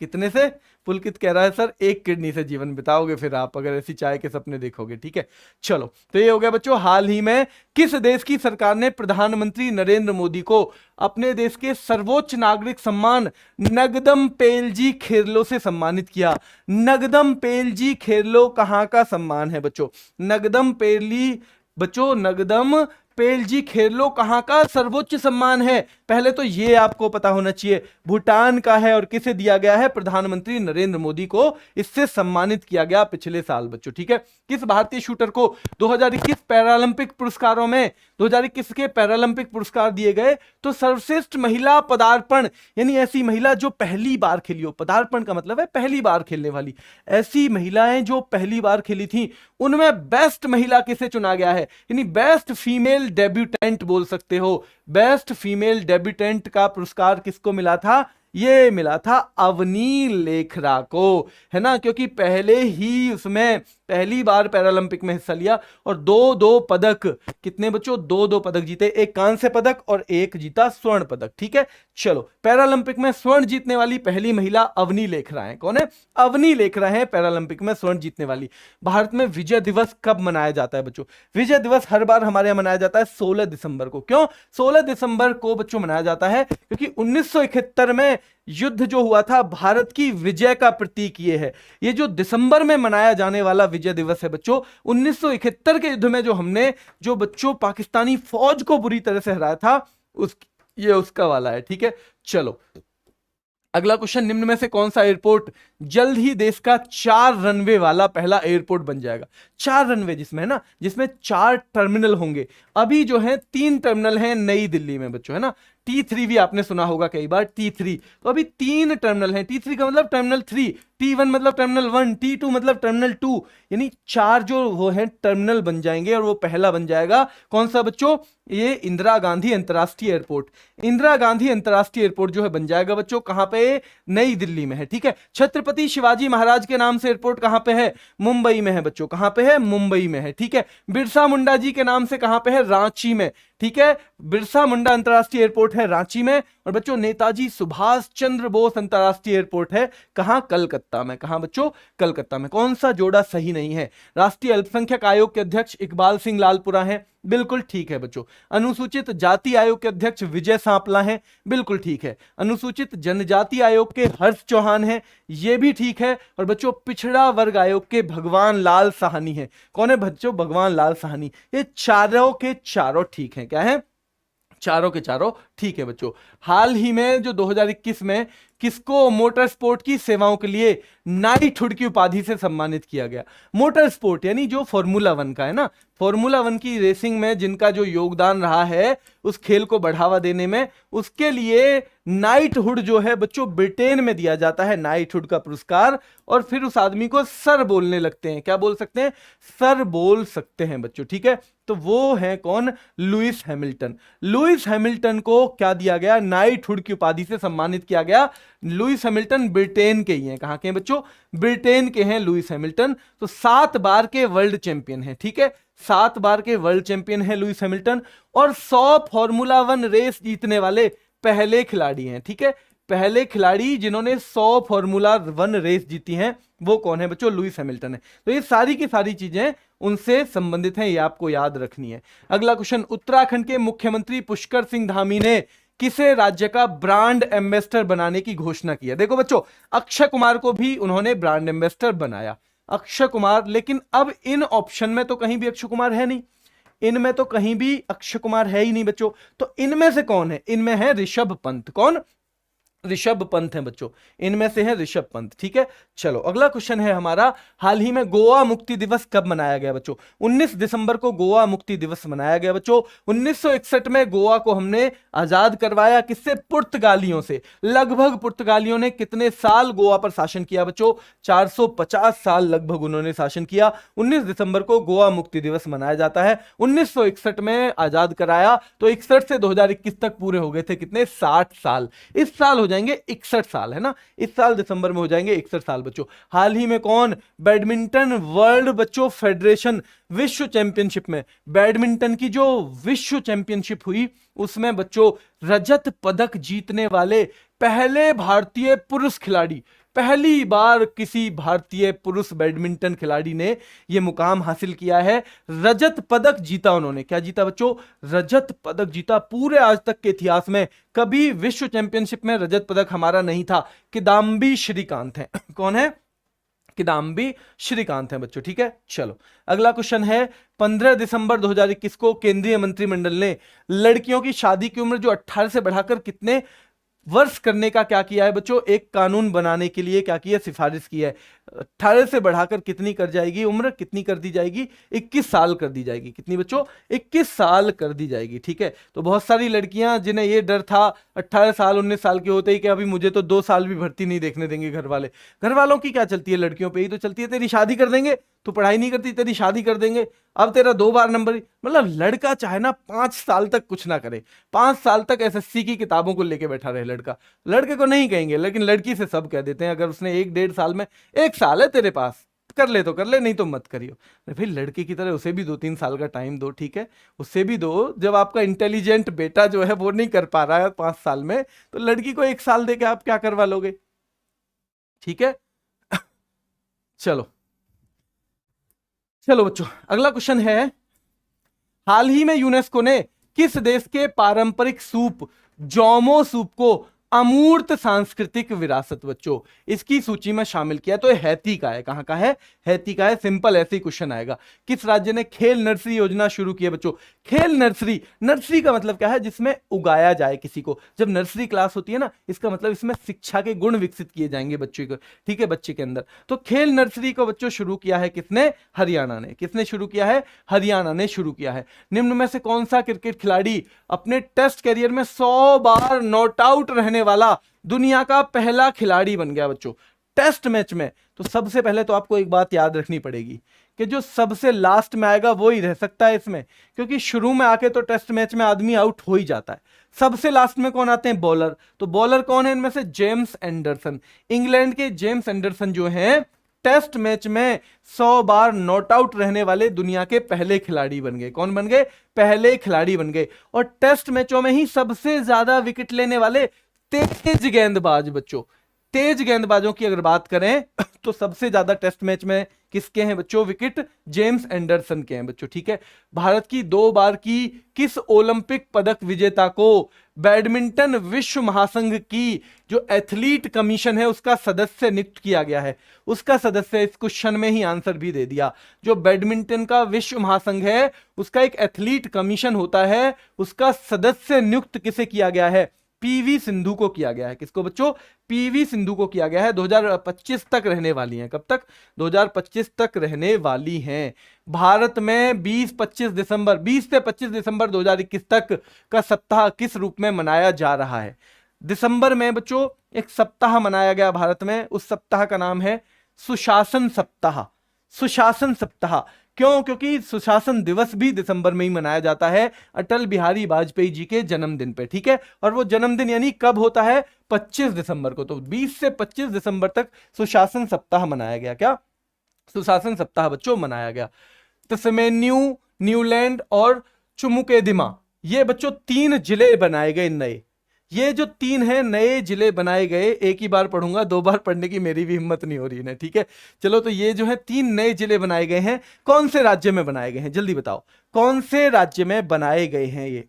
कितने से? पुलकित कह रहा है सर 1 किडनी से जीवन बिताओगे फिर आप, अगर ऐसी चाय के सपने देखोगे। ठीक है, चलो तो ये हो गया बच्चों। हाल ही में किस देश की सरकार ने प्रधानमंत्री नरेंद्र मोदी को अपने देश के सर्वोच्च नागरिक सम्मान नगदम पेलजी खेरलो से सम्मानित किया? नगदम पेलजी खेरलो कहां का सम्मान है बच्चों? नगदम पेली बच्चों, नगदम पेलजी खेरलो कहां का सर्वोच्च सम्मान है? पहले तो ये आपको पता होना चाहिए, भूटान का है। और किसे दिया गया है? प्रधानमंत्री नरेंद्र मोदी को इससे सम्मानित किया गया पिछले साल बच्चों। ठीक है, किस भारतीय शूटर को 2021 पैरालंपिक पुरस्कारों में 2021 के पैरालंपिक पुरस्कार दिए गए? तो सर्वश्रेष्ठ महिला पदार्पण, यानी ऐसी महिला जो पहली बार खेली हो, पदार्पण का मतलब है पहली बार खेलने वाली, ऐसी महिलाएं जो पहली बार खेली थी, उनमें बेस्ट महिला किसे चुना गया है? यानी बेस्ट फीमेल डेब्यूटेंट बोल सकते हो। बेस्ट फीमेल डेब्यूटेंट का पुरस्कार किसको मिला था? ये मिला था अवनी लेखरा को, है ना, क्योंकि पहले ही उसमें पहली बार पैरालंपिक में हिस्सा लिया और 2-2 पदक, कितने बच्चों? 2-2 पदक जीते, एक कांस्य पदक और एक जीता स्वर्ण पदक। ठीक है, चलो पैरालंपिक में स्वर्ण जीतने वाली पहली महिला अवनी लेखरा है। कौन है? अवनी लेखरा है पैरालंपिक में स्वर्ण जीतने वाली। भारत में विजय दिवस कब मनाया जाता है बच्चों? विजय दिवस हर बार हमारे यहाँ मनाया जाता है 16 दिसंबर को। क्यों 16 दिसंबर को बच्चों मनाया जाता है? क्योंकि 1971 में युद्ध जो हुआ था, भारत की विजय का प्रतीक ये है। ये जो दिसंबर में मनाया जाने वाला विजय दिवस है बच्चों, 1971 के युद्ध में जो हमने जो बच्चों पाकिस्तानी फौज को बुरी तरह से हराया था, ये उसका वाला है। ठीक है, चलो अगला क्वेश्चन, निम्न में से कौन सा एयरपोर्ट जल्द ही देश का 4 रनवे वाला पहला एयरपोर्ट बन जाएगा? 4 रनवे जिसमें है ना, जिसमें 4 टर्मिनल होंगे। अभी जो है 3 टर्मिनल हैं नई दिल्ली में बच्चों, है ना। T3 भी आपने सुना होगा कई बार, T3। तो अभी 3 टर्मिनल हैं। T3 का मतलब टर्मिनल 3, T1 मतलब टर्मिनल 1, T2 मतलब टर्मिनल 2, यानी 4 जो वो है टर्मिनल बन जाएंगे। और वो पहला बन जाएगा कौन सा बच्चों? ये इंदिरा गांधी अंतरराष्ट्रीय एयरपोर्ट। इंदिरा गांधी अंतरराष्ट्रीय एयरपोर्ट जो है बन जाएगा बच्चों, कहां पे? नई दिल्ली में है। ठीक है, छत्रपति शिवाजी महाराज के नाम से एयरपोर्ट कहां पे है? मुंबई में है बच्चों। कहां पे है? मुंबई में है। ठीक है, बिरसा मुंडा जी के नाम से कहां पे है? रांची में। ठीक है, बिरसा मुंडा अंतरराष्ट्रीय एयरपोर्ट है रांची में। और बच्चों नेताजी सुभाष चंद्र बोस अंतरराष्ट्रीय एयरपोर्ट है कहां? कलकत्ता में। कहां बच्चों? कलकत्ता में। कौन सा जोड़ा सही नहीं है? राष्ट्रीय अल्पसंख्यक आयोग के अध्यक्ष इकबाल सिंह लालपुरा हैं, बिल्कुल ठीक है बच्चों। अनुसूचित जाति आयोग के अध्यक्ष विजय सांपला हैं, बिल्कुल ठीक है। अनुसूचित जनजाति आयोग के हर्ष चौहान हैं, ये भी ठीक है। और बच्चों पिछड़ा वर्ग आयोग के भगवान लाल साहनी हैं। कौन है बच्चों? भगवान लाल साहनी। ये चारों के चारों ठीक हैं। क्या है? चारों के चारों ठीक है बच्चों। हाल ही में जो 2021 में किसको मोटर स्पोर्ट की सेवाओं के लिए नाइटहुड की उपाधि से सम्मानित किया गया? मोटर स्पोर्ट यानी जो फॉर्मूला 1 का है ना, फॉर्मूला 1 की रेसिंग में जिनका जो योगदान रहा है उस खेल को बढ़ावा देने में, उसके लिए नाइटहुड जो है बच्चों ब्रिटेन में दिया जाता है, नाइटहुड का पुरस्कार। और फिर उस आदमी को सर बोलने लगते हैं। क्या बोल सकते हैं? सर बोल सकते हैं बच्चों। ठीक है, तो वो है कौन? Lewis Hamilton. लुइस हैमिल्टन को क्या दिया गया, नाइटहुड की उपाधि से सम्मानित किया गया। लुईस हैमिल्टन ब्रिटेन के ही हैं। कहां के हैं बच्चों? ब्रिटेन के हैं लुईस हैमिल्टन। तो 7 बार के वर्ल्ड चैंपियन हैं, ठीक है, 7 बार के वर्ल्ड चैंपियन हैं लुईस हैमिल्टन, और 100 फॉर्मूला 1 रेस जीतने वाले पहले खिलाड़ी हैं, ठीक है। पहले खिलाड़ी जिन्होंने 100 फॉर्मूला 1 रेस जीती हैं वो कौन है बच्चों? लुईस हैमिल्टन है। तो ये सारी की सारी चीजें उनसे संबंधित हैं, ये आपको याद रखनी है। अगला क्वेश्चन, उत्तराखंड के मुख्यमंत्री पुष्कर सिंह धामी ने किसे राज्य का ब्रांड एम्बेसडर बनाने की घोषणा की है? देखो बच्चों, अक्षय कुमार को भी उन्होंने ब्रांड एम्बेसडर बनाया, अक्षय कुमार, लेकिन अब इन ऑप्शन में तो कहीं भी अक्षय कुमार है नहीं, इनमें तो कहीं भी अक्षय कुमार है ही नहीं बच्चों। तो इनमें से कौन है? इनमें है ऋषभ पंत। कौन? ऋषभ पंत है बच्चों, इनमें से है ऋषभ पंत, ठीक है। चलो अगला क्वेश्चन है हमारा, हाल ही में गोवा मुक्ति दिवस कब मनाया गया बच्चों? 19 दिसंबर को गोवा मुक्ति दिवस मनाया गया बच्चों। 1961 में गोवा को हमने आजाद करवाया, किससे? पुर्तगालियों से। लगभग पुर्तगालियों ने कितने साल गोवा पर शासन किया बच्चों? 450 साल लगभग उन्होंने शासन किया। 19 दिसंबर को गोवा मुक्ति दिवस मनाया जाता है। 1961 में आजाद कराया, तो 61 से 2021 तक पूरे हो गए थे कितने? 60 साल। इस साल हो जाएंगे 61 साल, है ना, इस साल दिसंबर में हो जाएंगे 61 साल बच्चों। हाल ही में कौन बैडमिंटन वर्ल्ड बच्चों फेडरेशन विश्व चैंपियनशिप में, बैडमिंटन की जो विश्व चैंपियनशिप हुई उसमें बच्चों रजत पदक जीतने वाले पहले भारतीय पुरुष खिलाड़ी, पहली बार किसी भारतीय पुरुष बैडमिंटन खिलाड़ी ने यह मुकाम हासिल किया है, रजत पदक जीता उन्होंने। क्या जीता बच्चों? रजत पदक जीता। पूरे आज तक के इतिहास में कभी विश्व चैंपियनशिप में रजत पदक हमारा नहीं था। किदाम्बी श्रीकांत है। कौन है? किदाम्बी श्रीकांत है बच्चों, ठीक है। चलो अगला क्वेश्चन है, 15 दिसंबर 2021 को केंद्रीय मंत्रिमंडल ने लड़कियों की शादी की उम्र जो 18 से बढ़ाकर कितने वर्ष करने का क्या किया है बच्चों? एक कानून बनाने के लिए क्या किया? सिफारिश की है। 18 से बढ़ाकर कितनी कर जाएगी उम्र? कितनी कर दी जाएगी? 21 साल कर दी जाएगी। कितनी बच्चों? 21 साल कर दी जाएगी, ठीक है। तो बहुत सारी लड़कियां जिन्हें ये डर था 18 साल 19 साल के होते ही कि अभी मुझे तो 2 साल भी भर्ती नहीं देखने देंगे घर वाले। घर वालों की क्या चलती है? लड़कियों पे ही तो चलती है, तेरी शादी कर देंगे, तू पढ़ाई नहीं करती, तेरी शादी कर देंगे, अब तेरा 2 बार नंबर। मतलब लड़का चाहे ना 5 साल तक कुछ ना करे, 5 साल तक एसएससी की किताबों को लेके बैठा रहे लड़का, लड़के को नहीं कहेंगे, लेकिन लड़की से सब कह देते हैं। अगर उसने 1-1.5 साल में, 1 साल है तेरे पास, कर ले तो कर ले, नहीं तो मत करियो। फिर लड़के की तरह उसे भी 2-3 साल का टाइम दो, ठीक है, उससे भी दो। जब आपका इंटेलिजेंट बेटा जो है वो नहीं कर पा रहा है 5 साल में, तो लड़की को 1 साल दे के आप क्या करवा लोगे? ठीक है। चलो चलो बच्चों, अगला क्वेश्चन है, हाल ही में यूनेस्को ने किस देश के पारंपरिक सूप जोमो सूप को अमूर्त सांस्कृतिक विरासत बच्चों इसकी सूची में शामिल किया? तो हैती का है। कहां का है? हैती का है। सिंपल ऐसे ही क्वेश्चन आएगा। किस राज्य ने खेल नर्सरी योजना शुरू की है बच्चों? खेल नर्सरी, नर्सरी का मतलब क्या है? जिसमें उगाया जाए किसी को। जब नर्सरी क्लास होती है ना, इसका मतलब इसमें शिक्षा के गुण विकसित किए जाएंगे बच्चे को, ठीक है, बच्चे के अंदर। तो खेल नर्सरी को बच्चों शुरू किया है किसने? हरियाणा ने। किसने शुरू किया है? हरियाणा ने शुरू किया है। निम्न में से कौन सा क्रिकेट खिलाड़ी अपने टेस्ट करियर में 100 बार नॉट आउट रहने वाला दुनिया का पहला खिलाड़ी बन गया बच्चों टेस्ट मैच में? तो सबसे पहले तो आपको एक बात याद रखनी पड़ेगी कि जो सबसे लास्ट में आएगा वो ही रह सकता है इसमें, क्योंकि शुरू में आके तो टेस्ट मैच में आदमी आउट हो ही जाता है। सबसे लास्ट में कौन आते हैं? बॉलर। तो बॉलर कौन है इनमें से? James Anderson. इंग्लैंड के जेम्स एंडरसन जो हैं टेस्ट मैच में 100 बार नॉट आउट रहने वाले दुनिया के पहले खिलाड़ी बन गए। कौन बन गए? पहले खिलाड़ी बन गए। और टेस्ट मैचों में ही सबसे ज्यादा विकेट लेने वाले तेज गेंदबाज बच्चों, तेज गेंदबाजों की अगर बात करें तो सबसे ज्यादा टेस्ट मैच में किसके हैं बच्चों विकेट? जेम्स एंडरसन के हैं बच्चों, ठीक है। भारत की 2 बार की किस ओलंपिक पदक विजेता को बैडमिंटन विश्व महासंघ की जो एथलीट कमीशन है उसका सदस्य नियुक्त किया गया है? उसका सदस्य, इस क्वेश्चन में ही आंसर भी दे दिया, जो बैडमिंटन का विश्व महासंघ है उसका एक एथलीट कमीशन होता है, उसका सदस्य नियुक्त किसे किया गया है? पीवी सिंधु को किया गया है। किसको बच्चों? पीवी सिंधु को किया गया है। 2025 तक रहने वाली हैं। कब तक? 2025 तक रहने वाली हैं। भारत में 20-25 दिसंबर 20 से 25 दिसंबर 2021 तक का सप्ताह किस रूप में मनाया जा रहा है? दिसंबर में बच्चों एक सप्ताह मनाया गया भारत में, उस सप्ताह का नाम है सुशासन सप्ताह। सुशासन सप्ताह क्यों? क्योंकि सुशासन दिवस भी दिसंबर में ही मनाया जाता है, अटल बिहारी वाजपेयी जी के जन्मदिन पे, ठीक है। और वो जन्मदिन यानी कब होता है? 25 दिसंबर को। तो 20 से 25 दिसंबर तक सुशासन सप्ताह मनाया गया। क्या? सुशासन सप्ताह बच्चों मनाया गया। तस्मेन्यू, न्यूलैंड और चुमुकेदिमा, ये बच्चों 3 जिले बनाए गए नए। ये जो 3 हैं नए जिले बनाए गए, एक ही बार पढ़ूंगा, 2 बार पढ़ने की मेरी भी हिम्मत नहीं हो रही है, ठीक है। चलो, तो ये जो है 3 नए जिले बनाए गए हैं, कौन से राज्य में बनाए गए हैं? जल्दी बताओ, कौन से राज्य में बनाए गए हैं ये?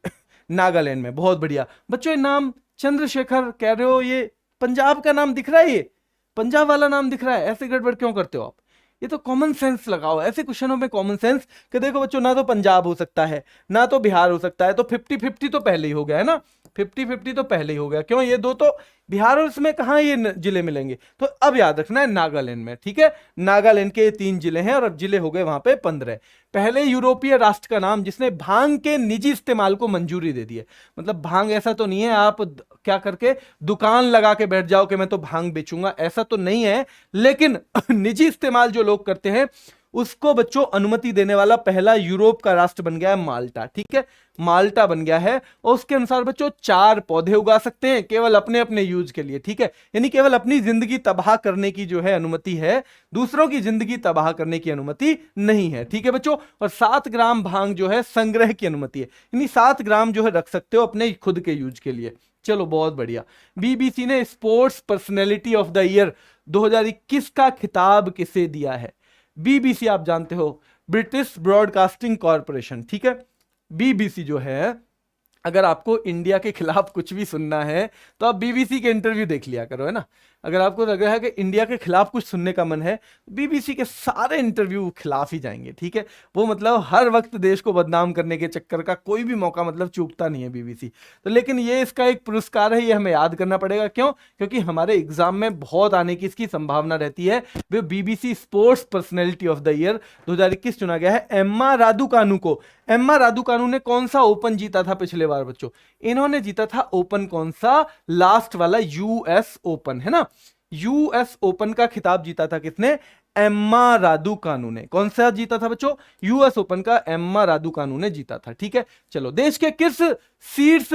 नागालैंड में। बहुत बढ़िया बच्चों। ये नाम चंद्रशेखर कह रहे हो, ये पंजाब का नाम दिख रहा है, ये पंजाब वाला नाम दिख रहा है, ऐसे गड़बड़ क्यों करते हो आप? ये तो कॉमन सेंस लगाओ ऐसे क्वेश्चनों में, कॉमन सेंस। कि देखो बच्चों, ना तो पंजाब हो सकता है, ना तो बिहार हो सकता है, तो 50-50 तो पहले ही हो गया है ना, 50-50 तो पहले ही हो गया। क्यों? ये दो तो बिहार और इसमें कहां ये जिले मिलेंगे? तो अब याद रखना है नागालैंड में, ठीक है। नागालैंड के 3 जिले हैं और अब जिले हो गए वहां पे 15। पहले यूरोपीय राष्ट्र का नाम जिसने भांग के निजी इस्तेमाल को मंजूरी दे दी है। मतलब भांग ऐसा तो नहीं है आप क्या करके दुकान लगा के बैठ जाओ कि मैं तो भांग बेचूंगा, ऐसा तो नहीं है, लेकिन निजी इस्तेमाल जो लोग करते हैं उसको बच्चों अनुमति देने वाला पहला यूरोप का राष्ट्र बन गया है माल्टा, ठीक है। माल्टा बन गया है और उसके अनुसार बच्चों 4 पौधे उगा सकते हैं केवल अपने अपने यूज के लिए, ठीक है। यानी केवल अपनी जिंदगी तबाह करने की जो है अनुमति है, दूसरों की जिंदगी तबाह करने की अनुमति नहीं है, ठीक है बच्चों। और 7 ग्राम भांग जो है संग्रह की अनुमति है, यानी 7 ग्राम जो है रख सकते हो अपने खुद के यूज के लिए। चलो, बहुत बढ़िया। बीबीसी ने sports personality of the year 2021 का खिताब किसे दिया है? बीबीसी आप जानते हो, ब्रिटिश ब्रॉडकास्टिंग कॉरपोरेशन, ठीक है। बीबीसी जो है, अगर आपको इंडिया के खिलाफ कुछ भी सुनना है तो आप बीबीसी के इंटरव्यू देख लिया करो, है ना। अगर आपको लग रहा है कि इंडिया के खिलाफ कुछ सुनने का मन है, बीबीसी के सारे इंटरव्यू खिलाफ ही जाएंगे, ठीक है। वो मतलब हर वक्त देश को बदनाम करने के चक्कर का कोई भी मौका मतलब चूकता नहीं है बीबीसी। तो लेकिन ये इसका एक पुरस्कार है, ये हमें याद करना पड़ेगा। क्यों? क्योंकि हमारे एग्जाम में बहुत आने की इसकी संभावना रहती है। वो BBC sports personality of the year 2021 चुना गया है एम्मा रादुकानु को। एम्मा रादुकानु ने कौन सा ओपन जीता था पिछले बार बच्चों? इन्होंने जीता था ओपन कौन सा? लास्ट वाला यूएस ओपन, है ना। यूएस ओपन का खिताब जीता था किसने? एम्मा रादुकानु ने। कौन सा जीता था बच्चों? यूएस ओपन का एम्मा रादुकानु ने जीता था, ठीक है। चलो, देश के किस शीर्ष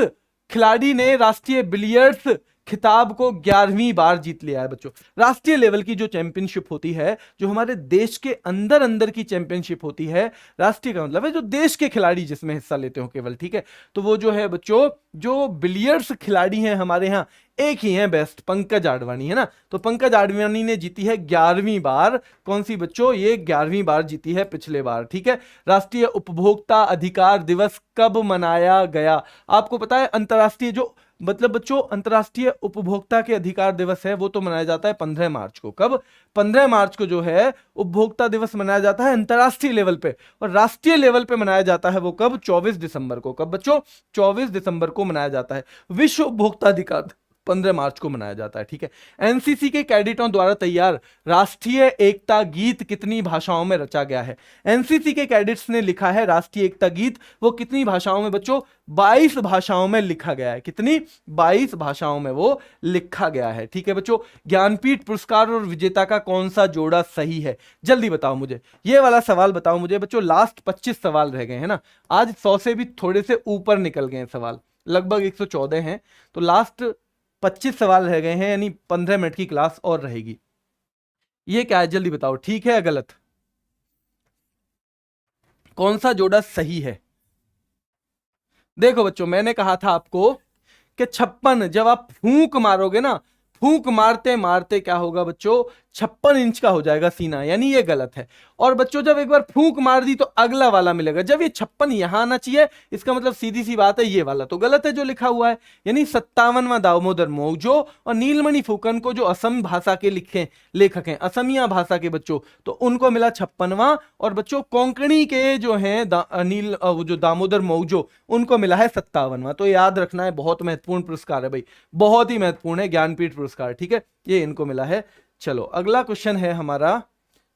खिलाड़ी ने राष्ट्रीय बिलियर्ड्स खिताब को 11वीं बार जीत लिया है बच्चों? राष्ट्रीय लेवल की जो चैंपियनशिप होती है, जो हमारे देश के अंदर अंदर की चैंपियनशिप होती है, राष्ट्रीय का मतलब है जो देश के खिलाड़ी जिसमें हिस्सा लेते हो केवल, ठीक है। तो वो जो है बच्चों, जो बिलियर्ड्स खिलाड़ी हैं हमारे यहाँ एक ही हैं बेस्ट, पंकज आडवाणी, है ना। तो पंकज आडवाणी ने जीती है 11वीं बार। कौन सी बच्चों? ये 11वीं बार जीती है पिछले बार, ठीक है। राष्ट्रीय उपभोक्ता अधिकार दिवस कब मनाया गया? आपको पता है अंतरराष्ट्रीय जो मतलब बच्चों अंतरराष्ट्रीय उपभोक्ता के अधिकार दिवस है वो तो मनाया जाता है 15 मार्च को। कब? 15 मार्च को जो है उपभोक्ता दिवस मनाया जाता है अंतरराष्ट्रीय लेवल पे। और राष्ट्रीय लेवल पे मनाया जाता है वो कब? 24 दिसंबर को। कब बच्चों? 24 दिसंबर को मनाया जाता है। विश्व उपभोक्ता अधिकार 15 मार्च को मनाया जाता है, ठीक है। एनसीसी के कैडेटों द्वारा तैयार राष्ट्रीय एकता गीत कितनी भाषाओं में रचा गया है? एनसीसी के कैडेट्स ने लिखा है राष्ट्रीय एकता गीत, वो कितनी भाषाओं में बच्चों? 22 भाषाओं में लिखा गया है। कितनी? 22 भाषाओं में वो लिखा गया है, ठीक है बच्चों। ज्ञानपीठ पुरस्कार और विजेता का कौन सा जोड़ा सही है? जल्दी बताओ मुझे, ये वाला सवाल बताओ मुझे बच्चों। लास्ट 25 सवाल रह गए हैं ना, आज 100 से भी थोड़े से ऊपर निकल गए सवाल, लगभग 114 हैं। तो लास्ट 25 सवाल रह गए हैं, यानी 15 मिनट की क्लास और रहेगी। ये क्या है जल्दी बताओ, ठीक है या गलत? कौन सा जोड़ा सही है? देखो बच्चों, मैंने कहा था आपको कि 56, जब आप फूंक मारोगे ना, फूंक मारते मारते क्या होगा बच्चों? 56 इंच का हो जाएगा सीना, यानी ये गलत है। और बच्चों जब एक बार फूंक मार दी तो अगला वाला मिलेगा, जब ये 56 यहां आना चाहिए, इसका मतलब सीधी सी बात है ये वाला तो गलत है जो लिखा हुआ है। यानी 57वां दामोदर मौजो और नीलमणि फुकन को जो असम भाषा के लेखक हैं, असमिया भाषा के बच्चों, तो उनको मिला 56वां। और बच्चों कोंकणी के जो हैं जो दामोदर मौजो, उनको मिला है 57वां। तो याद रखना है, बहुत महत्वपूर्ण पुरस्कार है भाई, बहुत ही महत्वपूर्ण है ज्ञानपीठ पुरस्कार, ठीक है। ये इनको मिला है। चलो, अगला क्वेश्चन है हमारा,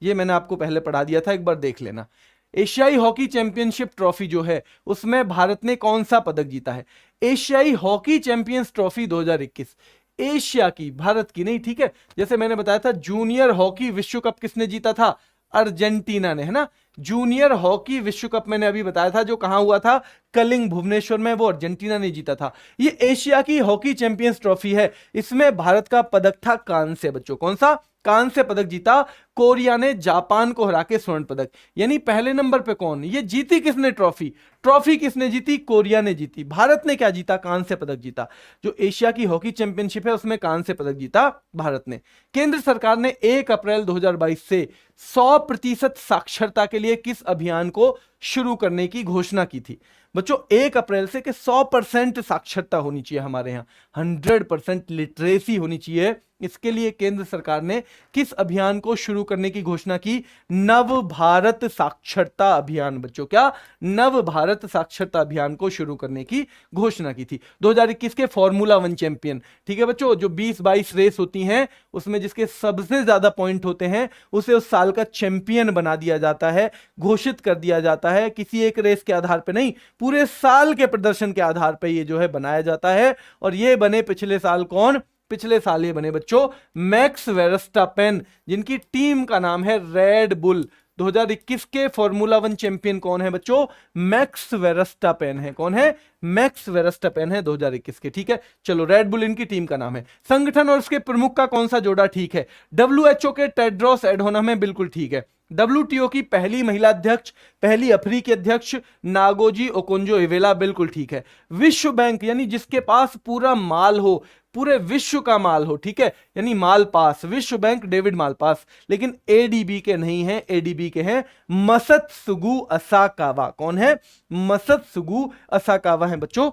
ये मैंने आपको पहले पढ़ा दिया था, एक बार देख लेना। एशियाई हॉकी चैंपियनशिप ट्रॉफी जो है उसमें भारत ने कौन सा पदक जीता है? एशियाई हॉकी चैंपियंस ट्रॉफी 2021, एशिया की, भारत की नहीं, ठीक है। जैसे मैंने बताया था जूनियर हॉकी विश्व कप किसने जीता था? अर्जेंटीना ने, है ना। जूनियर हॉकी विश्व कप मैंने अभी बताया था, जो कहां हुआ था, कलिंग भुवनेश्वर में, वो अर्जेंटीना ने जीता था। ये एशिया की हॉकी चैंपियंस ट्रॉफी है, इसमें भारत का पदक था कांस्य बच्चों। कौन सा? कांस्य पदक जीता। कोरिया ने जापान को हरा के स्वर्ण पदक। यानी पहले नंबर पे कौन? ये जीती किसने ट्रॉफी? ट्रॉफी किसने जीती? कोरिया ने जीती। भारत ने क्या जीता? कांस्य पदक जीता। जो एशिया की हॉकी चैंपियनशिप है उसमें कांस्य पदक जीता भारत ने। केंद्र सरकार ने 1 अप्रैल 2022 से 100% साक्षरता के लिए किस अभियान को शुरू करने की घोषणा की थी? बच्चों 1 अप्रैल से कि 100% साक्षरता होनी चाहिए हमारे यहाँ, 100% लिटरेसी होनी चाहिए। इसके लिए केंद्र सरकार ने किस अभियान को शुरू करने की घोषणा की? नव भारत साक्षरता अभियान। बच्चों क्या? नव भारत साक्षरता अभियान को शुरू करने की घोषणा की थी। 2021 के फॉर्मूला 1 चैंपियन, ठीक है बच्चों, जो 20-22 रेस होती हैं उसमें जिसके सबसे ज्यादा पॉइंट होते हैं उसे उस साल का चैंपियन बना दिया जाता है, घोषित कर दिया जाता है। किसी एक रेस के आधार पर नहीं, पूरे साल के प्रदर्शन के आधार पर ये जो है बनाया जाता है। और ये बने पिछले साल कौन? पिछले साल ये बने बच्चों मैक्स वेरस्टापेन, जिनकी टीम का नाम है रेड बुल। 2021 के फॉर्मूला 1 चैंपियन कौन है बच्चों? मैक्स वेरस्टापेन है। कौन है? मैक्स वेरस्टापेन है 2021 के, ठीक है। चलो, रेड बुल इनकी टीम का नाम है। संगठन और उसके प्रमुख का कौन सा जोड़ा ठीक है? WHO के टेड्रोस एडोनम है, बिल्कुल ठीक है। WTO की पहली महिला अध्यक्ष, पहली अफ्रीकी अध्यक्ष नागोजी ओकोंजो इवेला, बिल्कुल ठीक है। विश्व बैंक, यानी जिसके पास पूरा माल हो, पूरे विश्व का माल हो, ठीक है, यानी माल पास, विश्व बैंक डेविड मालपास। लेकिन ADB के नहीं है, ADB के हैं मसत्सुगु असाकावा। कौन है? मसत्सुगु असाकावा है बच्चों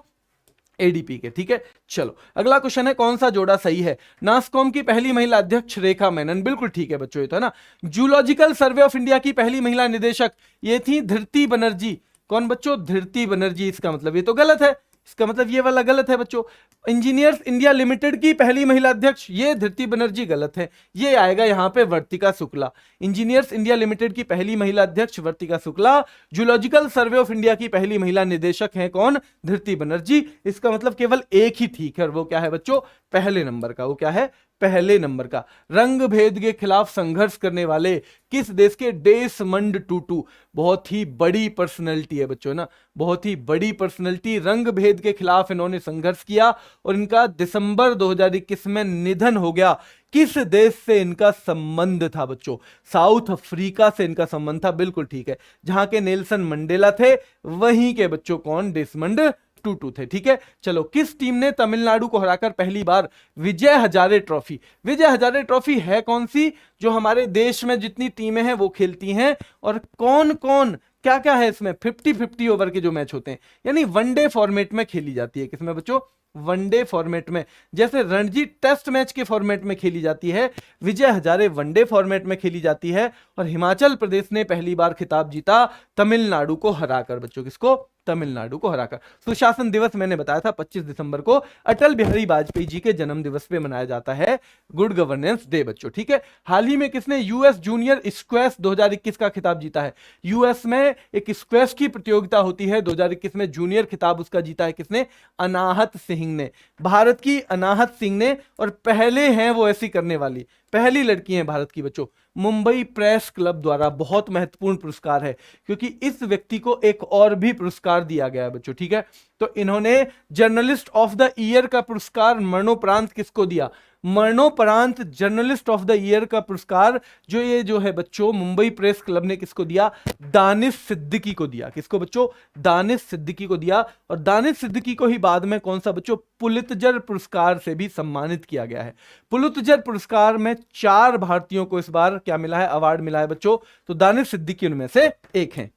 ADP के, ठीक है। चलो, अगला क्वेश्चन है, कौन सा जोड़ा सही है? नास्कॉम की पहली महिला अध्यक्ष रेखा मेनन, बिल्कुल ठीक है बच्चों, ये तो है ना। जूलॉजिकल सर्वे ऑफ इंडिया की पहली महिला निदेशक ये थी धृति बनर्जी। कौन बच्चों? धृति बनर्जी। इसका मतलब ये तो गलत है, इसका मतलब ये वाला गलत है बच्चों। इंजीनियर्स इंडिया लिमिटेड की पहली महिला अध्यक्ष ये धृति बनर्जी, गलत है। ये आएगा यहां पे Vartika Shukla. Engineers India limited की पहली महिला अध्यक्ष Vartika Shukla. Zoological survey of India की पहली महिला निदेशक है कौन? धृति बनर्जी। इसका मतलब केवल एक ही ठीक है, और वो क्या है बच्चों? पहले नंबर का। वो क्या है? पहले नंबर का। रंग भेद के खिलाफ संघर्ष करने वाले किस देश के? डेसमंड टूटू। बहुत ही बड़ी पर्सनैलिटी है बच्चों ना, बहुत ही बड़ी पर्सनैलिटी। रंग भेद के खिलाफ इन्होंने संघर्ष किया और इनका दिसंबर 2021 में निधन हो गया। किस देश से इनका संबंध था बच्चों? साउथ अफ्रीका से इनका संबंध था, बिल्कुल ठीक है। जहां के नेल्सन मंडेला थे वहीं के बच्चों कौन? डेसमंड टूटू थे, ठीक है। चलो, किस टीम ने तमिलनाडु को हराकर पहली बार विजय हजारे ट्रॉफी? विजय हजारे ट्रॉफी है कौन सी? जो हमारे देश में जितनी टीमें हैं वो खेलती हैं, और कौन कौन क्या क्या है इसमें? 50-50 ओवर के जो मैच होते हैं, यानी वनडे फॉर्मेट में खेली जाती है। किसमें बच्चों? वनडे फॉर्मेट में। जैसे रणजी टेस्ट मैच के फॉर्मेट में खेली जाती है, विजय हजारे वनडे फॉर्मेट में खेली जाती है। और हिमाचल प्रदेश ने पहली बार खिताब जीता तमिलनाडु को हराकर बच्चों। किसको? तमिलनाडु को हराकर। सुशासन दिवस मैंने बताया था 25 दिसंबर को अटल बिहारी वाजपेयी जी के जन्म दिवस पे मनाया जाता है गुड गवर्नेंस डे बच्चों, ठीक है। हाल ही में किसने यूएस जूनियर स्क्वैश 2021 का खिताब जीता है? यूएस में एक स्क्वैश की प्रतियोगिता होती है 2021 में, जूनियर खिताब उसका जीता है किसने? अनाहत सिंह ने, भारत की अनाहत सिंह ने। और पहले हैं वो ऐसी करने वाली, पहली लड़की हैं भारत की बच्चों। मुंबई प्रेस क्लब द्वारा बहुत महत्वपूर्ण पुरस्कार है, क्योंकि इस व्यक्ति को एक और भी पुरस्कार दिया गया है बच्चों, ठीक है। तो इन्होंने जर्नलिस्ट ऑफ द ईयर का पुरस्कार मरणोपरांत किसको दिया? मरणोपरांत जर्नलिस्ट ऑफ द ईयर का पुरस्कार जो है बच्चों मुंबई प्रेस क्लब ने किसको दिया? दानिश सिद्दीकी को दिया। किसको बच्चों? दानिश सिद्दीकी को दिया। और दानिश सिद्दीकी को ही बाद में कौन सा बच्चों? पुलित्जर पुरस्कार से भी सम्मानित किया गया है। पुलित्जर पुरस्कार में 4 भारतीयों को इस बार क्या मिला है? अवार्ड मिला है बच्चों। तो दानिश सिद्दीकी उनमें से एक हैं।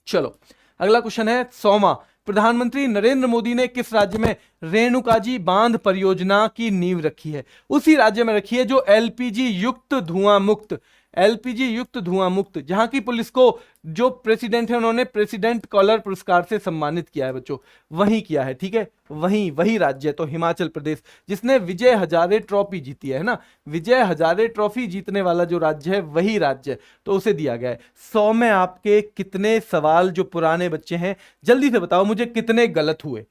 चलो, अगला क्वेश्चन है 100वां। प्रधानमंत्री नरेंद्र मोदी ने किस राज्य में रेणुकाजी बांध परियोजना की नींव रखी है? उसी राज्य में रखी है जो एलपीजी युक्त धुआं मुक्त, एलपीजी युक्त धुआं मुक्त, जहां की पुलिस को जो प्रेसिडेंट है उन्होंने प्रेसिडेंट कॉलर पुरस्कार से सम्मानित किया है बच्चों, वहीं किया है, ठीक है। वही राज्य है तो हिमाचल प्रदेश, जिसने विजय हजारे ट्रॉफी जीती है ना, विजय हजारे ट्रॉफी जीतने वाला जो राज्य है वही राज्य है, तो उसे दिया गया है। 100 में आपके कितने सवाल जो पुराने बच्चे हैं जल्दी से बताओ मुझे, कितने गलत हुए?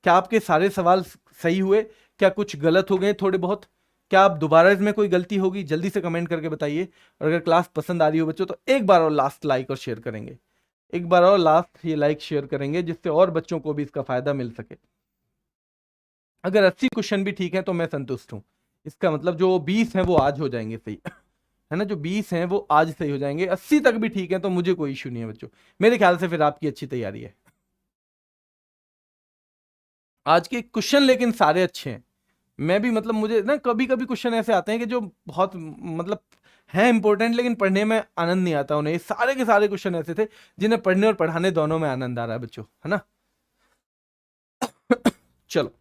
क्या आपके सारे सवाल सही हुए? क्या कुछ गलत हो गए थोड़े बहुत? क्या आप दोबारा इसमें कोई गलती होगी जल्दी से कमेंट करके बताइए। और अगर क्लास पसंद आ रही हो बच्चों तो एक बार और लास्ट लाइक और शेयर करेंगे, एक बार और लास्ट ये लाइक शेयर करेंगे, जिससे और बच्चों को भी इसका फायदा मिल सके। अगर 80 क्वेश्चन भी ठीक है तो मैं संतुष्ट हूं। इसका मतलब जो 20 हैं वो आज हो जाएंगे सही, है ना, जो 20 हैं वो आज सही हो जाएंगे। 80 तक भी ठीक है तो मुझे कोई इश्यू नहीं है बच्चों, मेरे ख्याल से फिर आपकी अच्छी तैयारी है। आज के क्वेश्चन लेकिन सारे अच्छे हैं। मैं भी मतलब मुझे ना कभी कभी क्वेश्चन ऐसे आते हैं कि जो बहुत मतलब है इंपॉर्टेंट, लेकिन पढ़ने में आनंद नहीं आता उन्हें। ये सारे के सारे क्वेश्चन ऐसे थे जिन्हें पढ़ने और पढ़ाने दोनों में आनंद आ रहा है बच्चों, है ना। चलो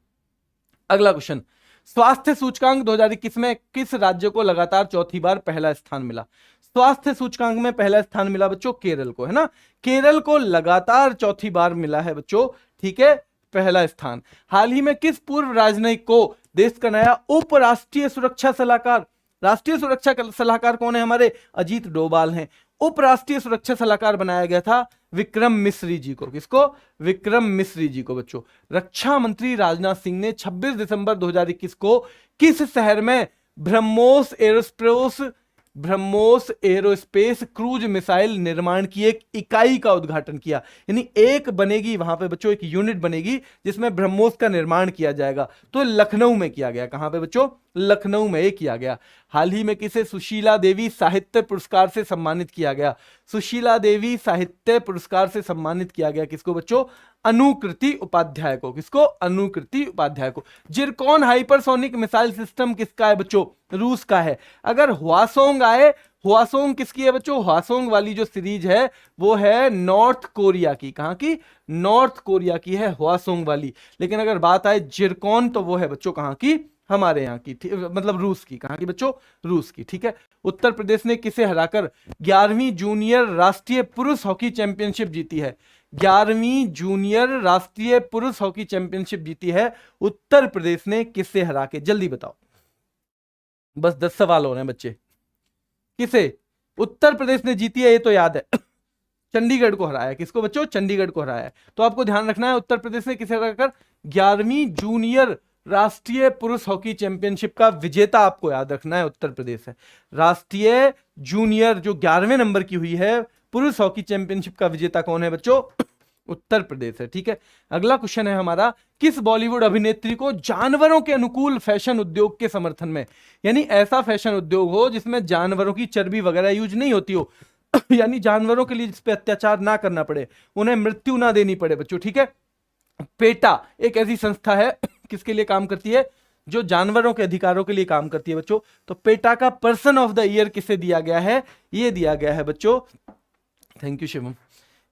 अगला क्वेश्चन, स्वास्थ्य सूचकांक 2021 में किस राज्य को लगातार चौथी बार पहला स्थान मिला? स्वास्थ्य सूचकांक में पहला स्थान मिला बच्चों केरल को, है ना। केरल को लगातार चौथी बार मिला है बच्चों, ठीक है, पहला स्थान। हाल ही में किस पूर्व राजनयिक को देश का नया उपराष्ट्रीय सुरक्षा सलाहकार, राष्ट्रीय सुरक्षा सलाहकार कौन है? हमारे अजीत डोभाल हैं। उपराष्ट्रीय सुरक्षा सलाहकार बनाया गया था विक्रम मिश्री जी को। किसको? विक्रम मिश्री जी को बच्चों। रक्षा मंत्री राजनाथ सिंह ने 26 दिसंबर 2021 को किस शहर में ब्रह्मोस एरोस्पेस क्रूज मिसाइल निर्माण की एक इकाई का उद्घाटन किया? यानी एक बनेगी वहां पे बच्चों, एक यूनिट बनेगी जिसमें ब्रह्मोस का निर्माण किया जाएगा। तो लखनऊ में किया गया। कहां पे बच्चों? लखनऊ में किया गया। हाल ही में किसे सुशीला देवी साहित्य पुरस्कार से सम्मानित किया गया? सुशीला देवी साहित्य पुरस्कार से सम्मानित किया गया किसको बच्चों? अनुकृति उपाध्याय को। किसको? अनुकृति उपाध्याय को। जिरकॉन हाइपरसोनिक मिसाइल सिस्टम किसका है बच्चों? रूस का है। अगर हुआसोंग आए, हुआसोंग किसकी है बच्चों? हुआसोंग वाली जो सीरीज है वो है नॉर्थ कोरिया की। कहां की? नॉर्थ कोरिया की है हुआसोंग वाली। लेकिन अगर बात आए जिरकॉन तो वो है बच्चों कहां की? हमारे यहाँ की, मतलब रूस की। कहां की बच्चों? रूस की, ठीक है। उत्तर प्रदेश ने किसे हराकर 11वीं जूनियर राष्ट्रीय पुरुष हॉकी चैंपियनशिप जीती है? 11वीं जूनियर राष्ट्रीय पुरुष हॉकी चैंपियनशिप जीती है उत्तर प्रदेश ने किससे हरा के? जल्दी बताओ, बस 10 सवाल हो रहे हैं बच्चे। किसे? उत्तर प्रदेश ने जीती है, ये तो याद है। चंडीगढ़ को हराया। किसको बच्चों? चंडीगढ़ को हराया। तो आपको ध्यान रखना है उत्तर प्रदेश ने किसे हराकर 11वीं जूनियर राष्ट्रीय पुरुष हॉकी चैंपियनशिप का विजेता आपको याद रखना है उत्तर प्रदेश है। राष्ट्रीय जूनियर जो 11वें नंबर की हुई है पुरुष हॉकी चैंपियनशिप का विजेता कौन है बच्चों? उत्तर प्रदेश है, ठीक है। अगला क्वेश्चन है हमारा, किस बॉलीवुड अभिनेत्री को जानवरों के अनुकूल फैशन उद्योग के समर्थन में, यानी ऐसा फैशन उद्योग हो जिसमें जानवरों की चर्बी वगैरह यूज नहीं होती हो, यानी जानवरों के लिए जिस पे अत्याचार ना करना पड़े, उन्हें मृत्यु ना देनी पड़े बच्चों, ठीक है। पेटा एक ऐसी संस्था है किसके लिए काम करती है? जो जानवरों के अधिकारों के लिए काम करती है बच्चों। तो पेटा का पर्सन ऑफ द ईयर किसे दिया गया है? ये दिया गया है बच्चों, थैंक यू शिवम,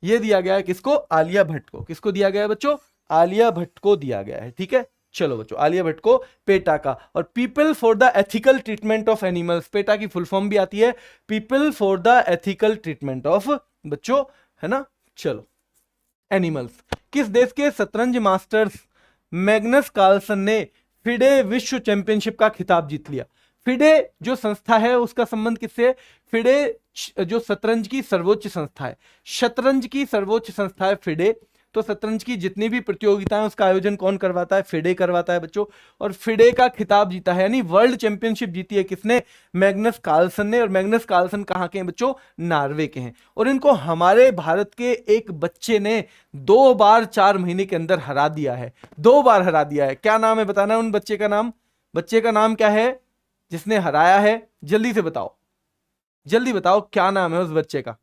ये दिया गया है किसको? आलिया भट्ट को। किसको दिया गया है बच्चों? आलिया भट्ट को दिया गया है, ठीक है। चलो बच्चों, आलिया भट्ट को पेटा का। और people for the ethical treatment of animals, PETA की फुल फॉर्म भी आती है people for the ethical treatment of बच्चों, है ना। चलो एनिमल्स। किस देश के शतरंज मास्टर्स मैग्नस कार्लसन ने फिडे विश्व चैंपियनशिप का खिताब जीत लिया? फिडे जो संस्था है उसका संबंध किससे? फिडे जो शतरंज की सर्वोच्च संस्था है, शतरंज की सर्वोच्च संस्था है फिडे। तो शतरंज की जितनी भी प्रतियोगिताएं उसका आयोजन कौन करवाता है? फिडे करवाता है बच्चों। और फिडे का खिताब जीता है, यानी वर्ल्ड चैंपियनशिप जीती है किसने? मैग्नस कार्लसन ने। और मैग्नस कार्लसन कहां के हैं बच्चों? नॉर्वे के हैं। और इनको हमारे भारत के एक बच्चे ने 2 बार 4 महीने के अंदर हरा दिया है, 2 बार हरा दिया है। क्या नाम है? बताना है उन बच्चे का नाम। बच्चे का नाम क्या है जिसने हराया है? जल्दी से बताओ, जल्दी बताओ क्या नाम है उस बच्चे का।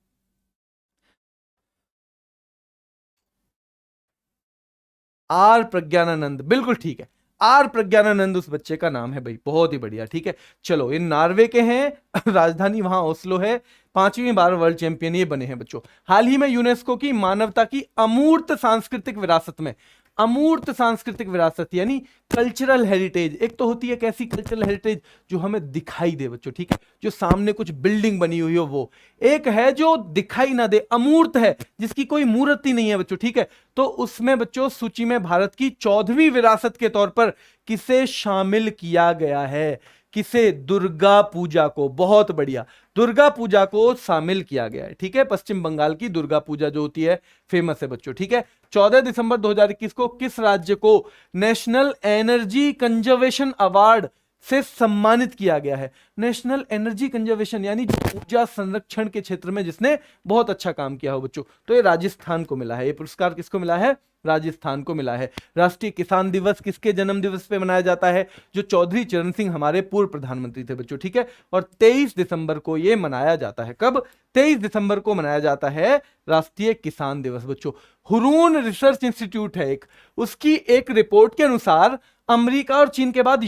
आर प्रज्ञानानंद, बिल्कुल ठीक है, आर प्रज्ञानानंद उस बच्चे का नाम है भाई, बहुत ही बढ़िया, ठीक है। चलो ये नॉर्वे के हैं, राजधानी वहां ओस्लो है, 5वीं बार वर्ल्ड चैंपियन ये बने हैं बच्चों। हाल ही में यूनेस्को की मानवता की अमूर्त सांस्कृतिक विरासत में, अमूर्त सांस्कृतिक विरासत यानी कल्चरल हेरिटेज, एक तो होती है कैसी कल्चरल हेरिटेज जो हमें दिखाई दे बच्चों, ठीक है, जो सामने कुछ बिल्डिंग बनी हुई हो वो, एक है जो दिखाई ना दे, अमूर्त है, जिसकी कोई मूर्ति नहीं है बच्चों, ठीक है। तो उसमें बच्चों सूची में भारत की 14वीं विरासत के तौर पर किसे शामिल किया गया है? किसे? दुर्गा पूजा को। बहुत बढ़िया, दुर्गा पूजा को शामिल किया गया है, ठीक है। पश्चिम बंगाल की दुर्गा पूजा जो होती है फेमस है बच्चों, ठीक है। 14 दिसंबर 2021 को किस राज्य को नेशनल एनर्जी कंजर्वेशन अवार्ड से सम्मानित किया गया है। नेशनल एनर्जी कंजर्वेशन यानी ऊर्जा संरक्षण के क्षेत्र में जिसने बहुत अच्छा काम किया हो बच्चों, तो ये राजस्थान को मिला है। ये पुरस्कार किसको मिला है? राजस्थान को मिला है। राष्ट्रीय किसान दिवस किसके जन्म दिवस पे मनाया जाता है? जो चौधरी चरण सिंह हमारे पूर्व प्रधानमंत्री थे बच्चों, ठीक है। और 23 दिसंबर को ये मनाया जाता है। कब? 23 दिसंबर को मनाया जाता है राष्ट्रीय किसान दिवस बच्चों। हुरून रिसर्च इंस्टीट्यूट है एक, उसकी एक रिपोर्ट के अनुसार अमेरिका और चीन के बाद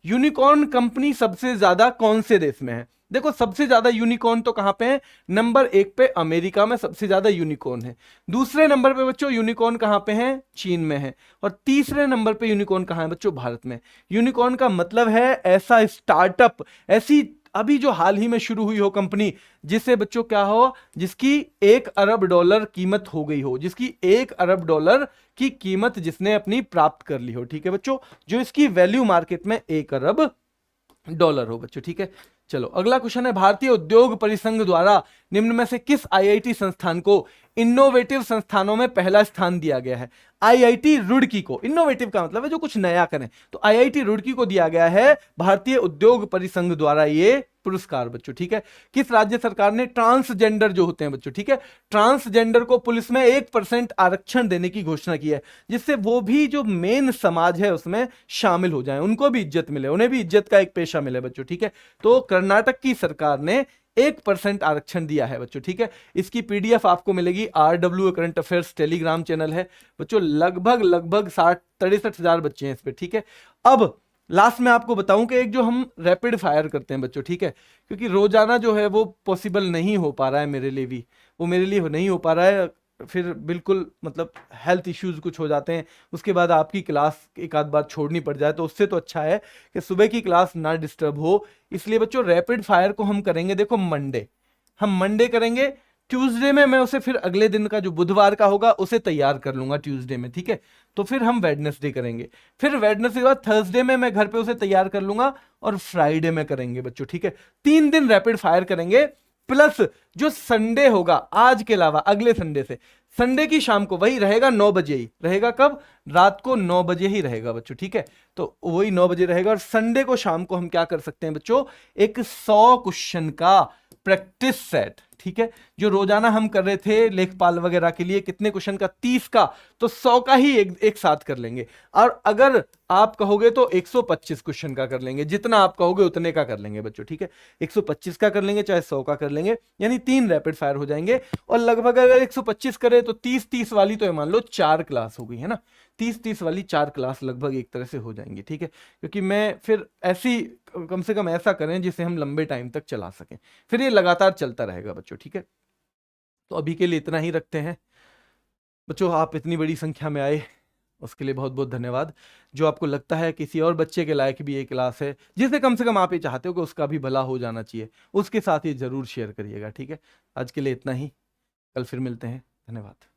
यूनिकॉर्न कंपनी सबसे ज्यादा कौन से देश में है? देखो सबसे ज्यादा यूनिकॉर्न तो कहां पे है? नंबर 1 पे अमेरिका में सबसे ज्यादा यूनिकॉर्न है। दूसरे नंबर पे बच्चों यूनिकॉर्न कहां पे है? चीन में है। और तीसरे नंबर पे यूनिकॉर्न कहां है बच्चों? भारत में। यूनिकॉर्न का मतलब है ऐसा स्टार्टअप, ऐसी अभी जो हाल ही में शुरू हुई हो कंपनी, जिससे बच्चों क्या हो, जिसकी $1 अरब कीमत हो गई हो, जिसकी $1 अरब की कीमत जिसने अपनी प्राप्त कर ली हो, ठीक है बच्चों, जो इसकी वैल्यू मार्केट में $1 अरब हो बच्चों, ठीक है। चलो अगला क्वेश्चन है, भारतीय उद्योग परिसंघ द्वारा निम्न में से किस आईआईटी संस्थान को इनोवेटिव संस्थानों में पहला स्थान दिया गया है? आईआईटी रुड़की को, इनोवेटिव का मतलब है जो कुछ नया करें, तो आईआईटी रुड़की को दिया गया है भारतीय उद्योग परिसंघ द्वारा ये पुरस्कार बच्चों, ठीक है। किस राज्य सरकार ने ट्रांसजेंडर जो होते हैं बच्चों, ठीक है, ट्रांसजेंडर को पुलिस में 1% आरक्षण देने की घोषणा की है, जिससे वो भी जो मेन समाज है उसमें शामिल हो जाए, उनको भी इज्जत मिले, उन्हें भी इज्जत का एक पेशा मिले बच्चों, ठीक है। तो कर्नाटक की सरकार ने 1% आरक्षण दिया है बच्चों, ठीक है। इसकी पीडीएफ आपको मिलेगी, RW current affairs Telegram channel है बच्चों। लगभग 63,000 बच्चे हैं इस पे, ठीक है। अब लास्ट में आपको बताऊं कि एक जो हम रैपिड फायर करते हैं बच्चों, ठीक है, क्योंकि रोजाना जो है वो पॉसिबल नहीं हो पा रहा है मेरे लिए भी, वो मेरे लिए नहीं हो पा रहा है, फिर बिल्कुल मतलब हेल्थ इश्यूज कुछ हो जाते हैं, उसके बाद आपकी क्लास एक आध बार छोड़नी पड़ जाए, तो उससे तो अच्छा है कि सुबह की क्लास ना डिस्टर्ब हो। इसलिए बच्चों रैपिड फायर को हम करेंगे, देखो हम मंडे करेंगे, ट्यूसडे में मैं उसे फिर अगले दिन का जो बुधवार का होगा उसे तैयार कर लूंगा ट्यूसडे में, ठीक है। तो फिर हम वेडनेसडे करेंगे, फिर वेडनेसडे के बाद थर्सडे में मैं घर पे उसे तैयार कर लूंगा, और फ्राइडे में करेंगे बच्चों, ठीक है। 3 दिन रैपिड फायर करेंगे, प्लस जो संडे होगा आज के अलावा अगले संडे से, संडे की शाम को वही रहेगा 9 बजे ही रहेगा। कब? रात को 9 बजे ही रहेगा बच्चों, ठीक है। तो वही 9 बजे रहेगा, और संडे को शाम को हम क्या कर सकते हैं बच्चों, एक 100 क्वेश्चन का प्रैक्टिस सेट, ठीक है, जो रोजाना हम कर रहे थे लेखपाल वगैरह के लिए, कितने क्वेश्चन का? 30 का, तो 100 का ही एक साथ कर लेंगे। और अगर आप कहोगे तो 125 क्वेश्चन का कर लेंगे, जितना आप कहोगे उतने का कर लेंगे बच्चों, ठीक है। 125 का कर लेंगे चाहे 100 का कर लेंगे, यानी 3 रैपिड फायर हो जाएंगे। और लगभग अगर 125 करें तो 30-30 वाली तो मान लो 4 क्लास हो गई है ना, 30-30 वाली 4 क्लास लगभग एक तरह से हो जाएंगी, ठीक है। क्योंकि मैं फिर ऐसी कम से कम ऐसा करें जिसे हम लंबे टाइम तक चला सकें, फिर ये लगातार चलता रहेगा बच्चों, ठीक है। तो अभी के लिए इतना ही रखते हैं बच्चों। आप इतनी बड़ी संख्या में आए उसके लिए बहुत बहुत धन्यवाद। जो आपको लगता है किसी और बच्चे के लायक भी ये क्लास है, जिसे कम से कम आप ये चाहते हो कि उसका भी भला हो जाना चाहिए, उसके साथ ये जरूर शेयर करिएगा, ठीक है। आज के लिए इतना ही, कल फिर मिलते हैं, धन्यवाद।